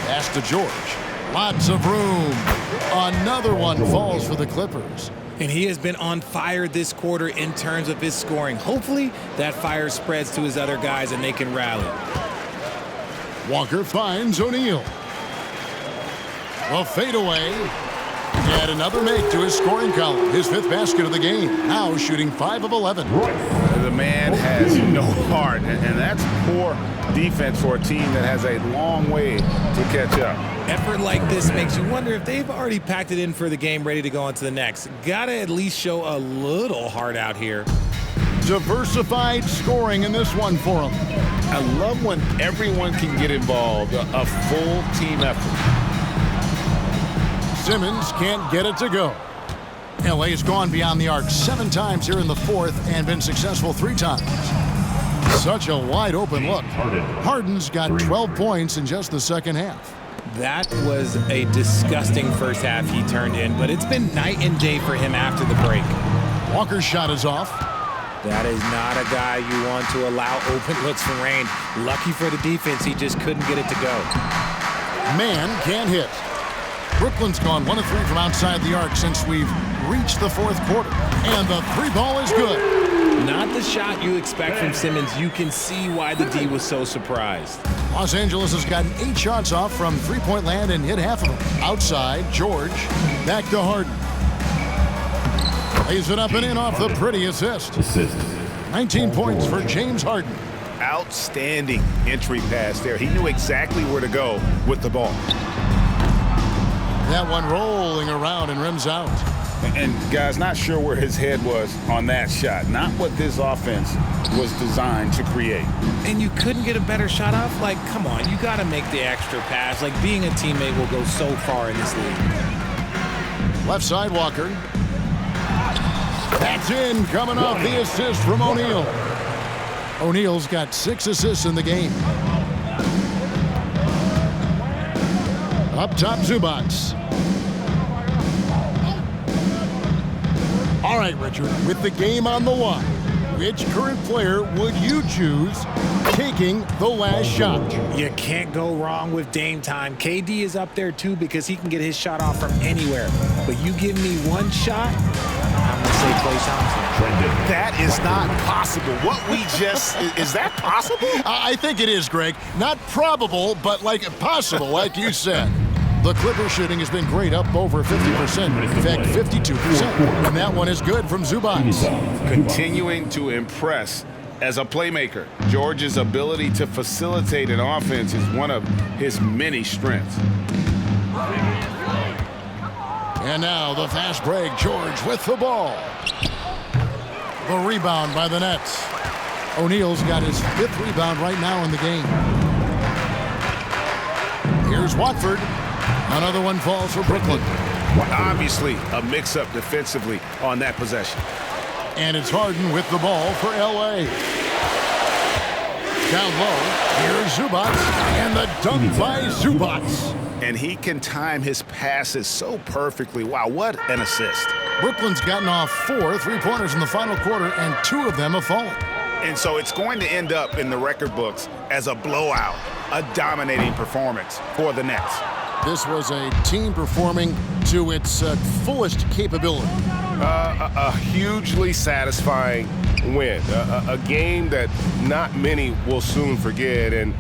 Speaker 4: Pass to George. Lots of room. Another one falls for the Clippers.
Speaker 6: And he has been on fire this quarter in terms of his scoring. Hopefully, that fire spreads to his other guys and they can rally.
Speaker 4: Walker finds O'Neal. A fadeaway. And another make to his scoring column. His 5th basket of the game. Now shooting 5 of 11.
Speaker 5: The man has no heart, and that's poor defense for a team that has a long way to catch up.
Speaker 6: Effort like this makes you wonder if they've already packed it in for the game, ready to go on to the next. Gotta at least show a little heart out here.
Speaker 4: Diversified scoring in this one for him.
Speaker 12: I love when everyone can get involved, a full team effort.
Speaker 4: Simmons can't get it to go. LA's gone beyond the arc 7 times here in the 4th and been successful 3 times. Such a wide open look. Harden's got 12 points in just the second half.
Speaker 6: That was a disgusting first half he turned in, but it's been night and day for him after the break.
Speaker 4: Walker's shot is off.
Speaker 6: That is not a guy you want to allow open looks from range. Lucky for the defense, he just couldn't get it to go.
Speaker 4: Man can't hit. Brooklyn's gone 1 of 3 from outside the arc since we've reached the 4th quarter. And the 3 ball is good.
Speaker 6: Not the shot you expect from Simmons. You can see why the D was so surprised.
Speaker 4: Los Angeles has gotten 8 shots off from 3-point land and hit half of them. Outside, George. Back to Harden. Lays it up and in off the pretty assist. 19 points for James Harden.
Speaker 5: Outstanding entry pass there. He knew exactly where to go with the ball.
Speaker 4: That one rolling around and rims out.
Speaker 5: And guys, not sure where his head was on that shot. Not what this offense was designed to create.
Speaker 6: And you couldn't get a better shot off? Like, come on, you got to make the extra pass. Like, being a teammate will go so far in this league.
Speaker 4: Left side, Walker. That's in, coming off the assist from O'Neal. O'Neal's got 6 assists in the game. Up top, Zubac. All right, Richard, with the game on the line, which current player would you choose taking the last shot?
Speaker 6: You can't go wrong with Dame time. KD is up there, too, because he can get his shot off from anywhere. But you give me one shot, I'm going to say Klay Thompson.
Speaker 5: That is not possible. What we just, is that possible?
Speaker 4: I think it is, Greg. Not probable, but like possible, like you said. The Clippers shooting has been great, up over 50%. In fact, 52%. And that one is good from Zubac.
Speaker 5: Continuing to impress as a playmaker. George's ability to facilitate an offense is one of his many strengths.
Speaker 4: And now the fast break. George with the ball. The rebound by the Nets. O'Neal's got his 5th rebound right now in the game. Here's Watford. Another one falls for Brooklyn.
Speaker 5: Obviously, a mix-up defensively on that possession.
Speaker 4: And it's Harden with the ball for L.A. Down low, here's Zubac, and the dunk by Zubac.
Speaker 5: And he can time his passes so perfectly. Wow, what an assist.
Speaker 4: Brooklyn's gotten off 4 3-pointers in the final quarter, and 2 of them have fallen.
Speaker 5: And so it's going to end up in the record books as a blowout, a dominating performance for the Nets.
Speaker 4: This was a team performing to its fullest capability.
Speaker 12: A hugely satisfying win. A game that not many will soon forget. And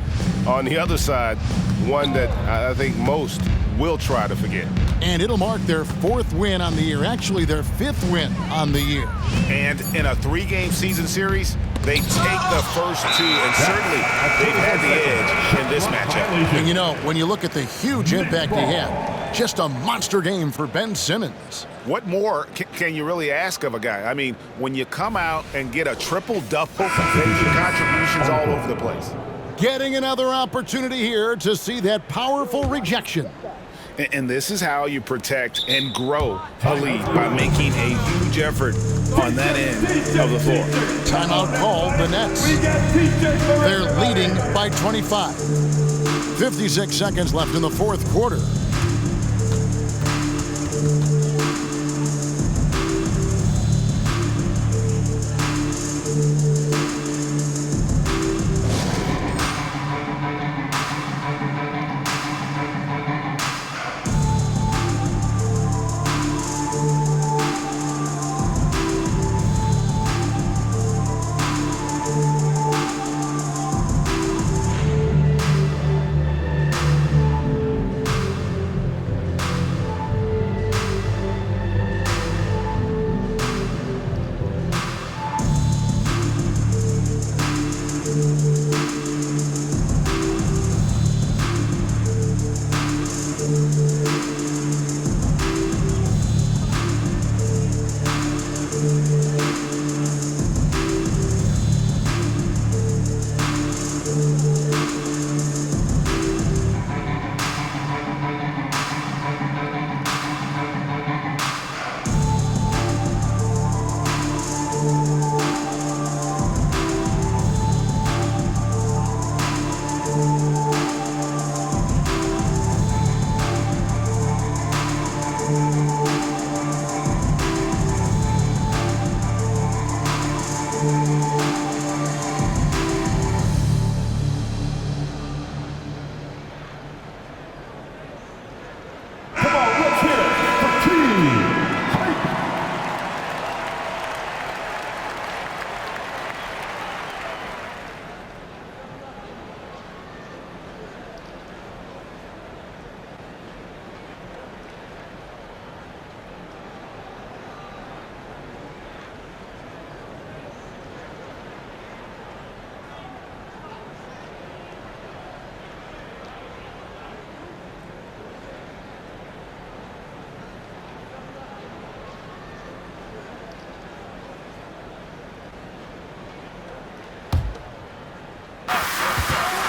Speaker 12: on the other side, one that I think most will try to forget.
Speaker 4: And it'll mark their 4th win on the year. Actually, their 5th win on the year.
Speaker 5: And in a 3-game season series, they take the first 2, and certainly they've had the edge in this matchup.
Speaker 4: And you know, when you look at the huge impact they had, just a monster game for Ben Simmons.
Speaker 5: What more can you really ask of a guy? I mean, when you come out and get a triple-double, then your contributions all over the place.
Speaker 4: Getting another opportunity here to see that powerful rejection.
Speaker 5: And this is how you protect and grow a lead, by making a huge effort on that end of the floor.
Speaker 4: Timeout called the Nets. They're leading by 25. 56 seconds left in the 4th quarter.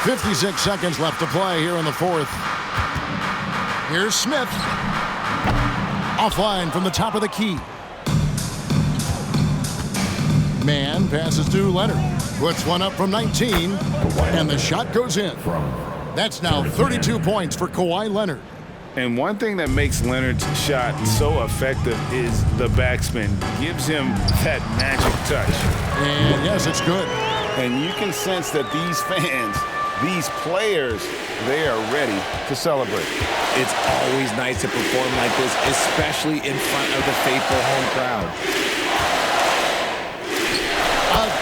Speaker 4: 56 seconds left to play here in the fourth. Here's Smith. Offline from the top of the key. Mann passes to Leonard. Puts one up from 19, and the shot goes in. That's now 32 points for Kawhi Leonard.
Speaker 5: And one thing that makes Leonard's shot so effective is the backspin. Gives him that magic touch.
Speaker 4: And yes, it's good.
Speaker 5: And you can sense that these fans, these players, they are ready to celebrate.
Speaker 13: It's always nice to perform like this, especially in front of the faithful home crowd.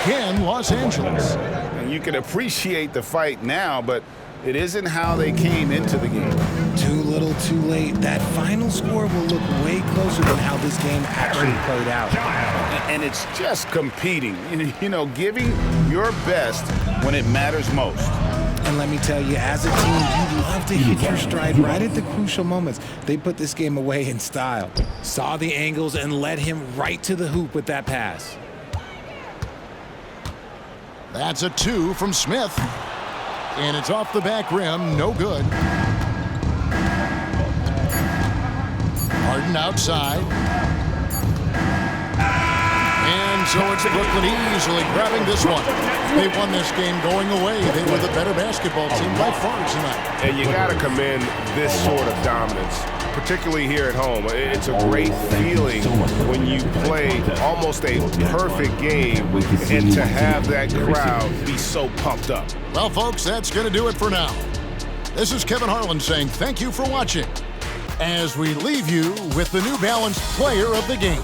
Speaker 4: Again, Los Angeles.
Speaker 5: And you can appreciate the fight now, but it isn't how they came into the game.
Speaker 6: Too little, too late. That final score will look way closer than how this game actually played out.
Speaker 5: And it's just competing, you know, giving your best when it matters most.
Speaker 6: And let me tell you, as a team, you love to hit your stride right at the crucial moments. They put this game away in style. Saw the angles and led him right to the hoop with that pass.
Speaker 4: That's a 2 from Smith. And it's off the back rim, no good. Harden outside. And so it's Brooklyn easily grabbing this one. They won this game going away. They were the better basketball team by far tonight.
Speaker 12: And you got to commend this sort of dominance, particularly here at home. It's a great feeling when you play almost a perfect game and to have that crowd be so pumped up.
Speaker 4: Well, folks, that's going to do it for now. This is Kevin Harlan saying thank you for watching as we leave you with the New Balance Player of the Game.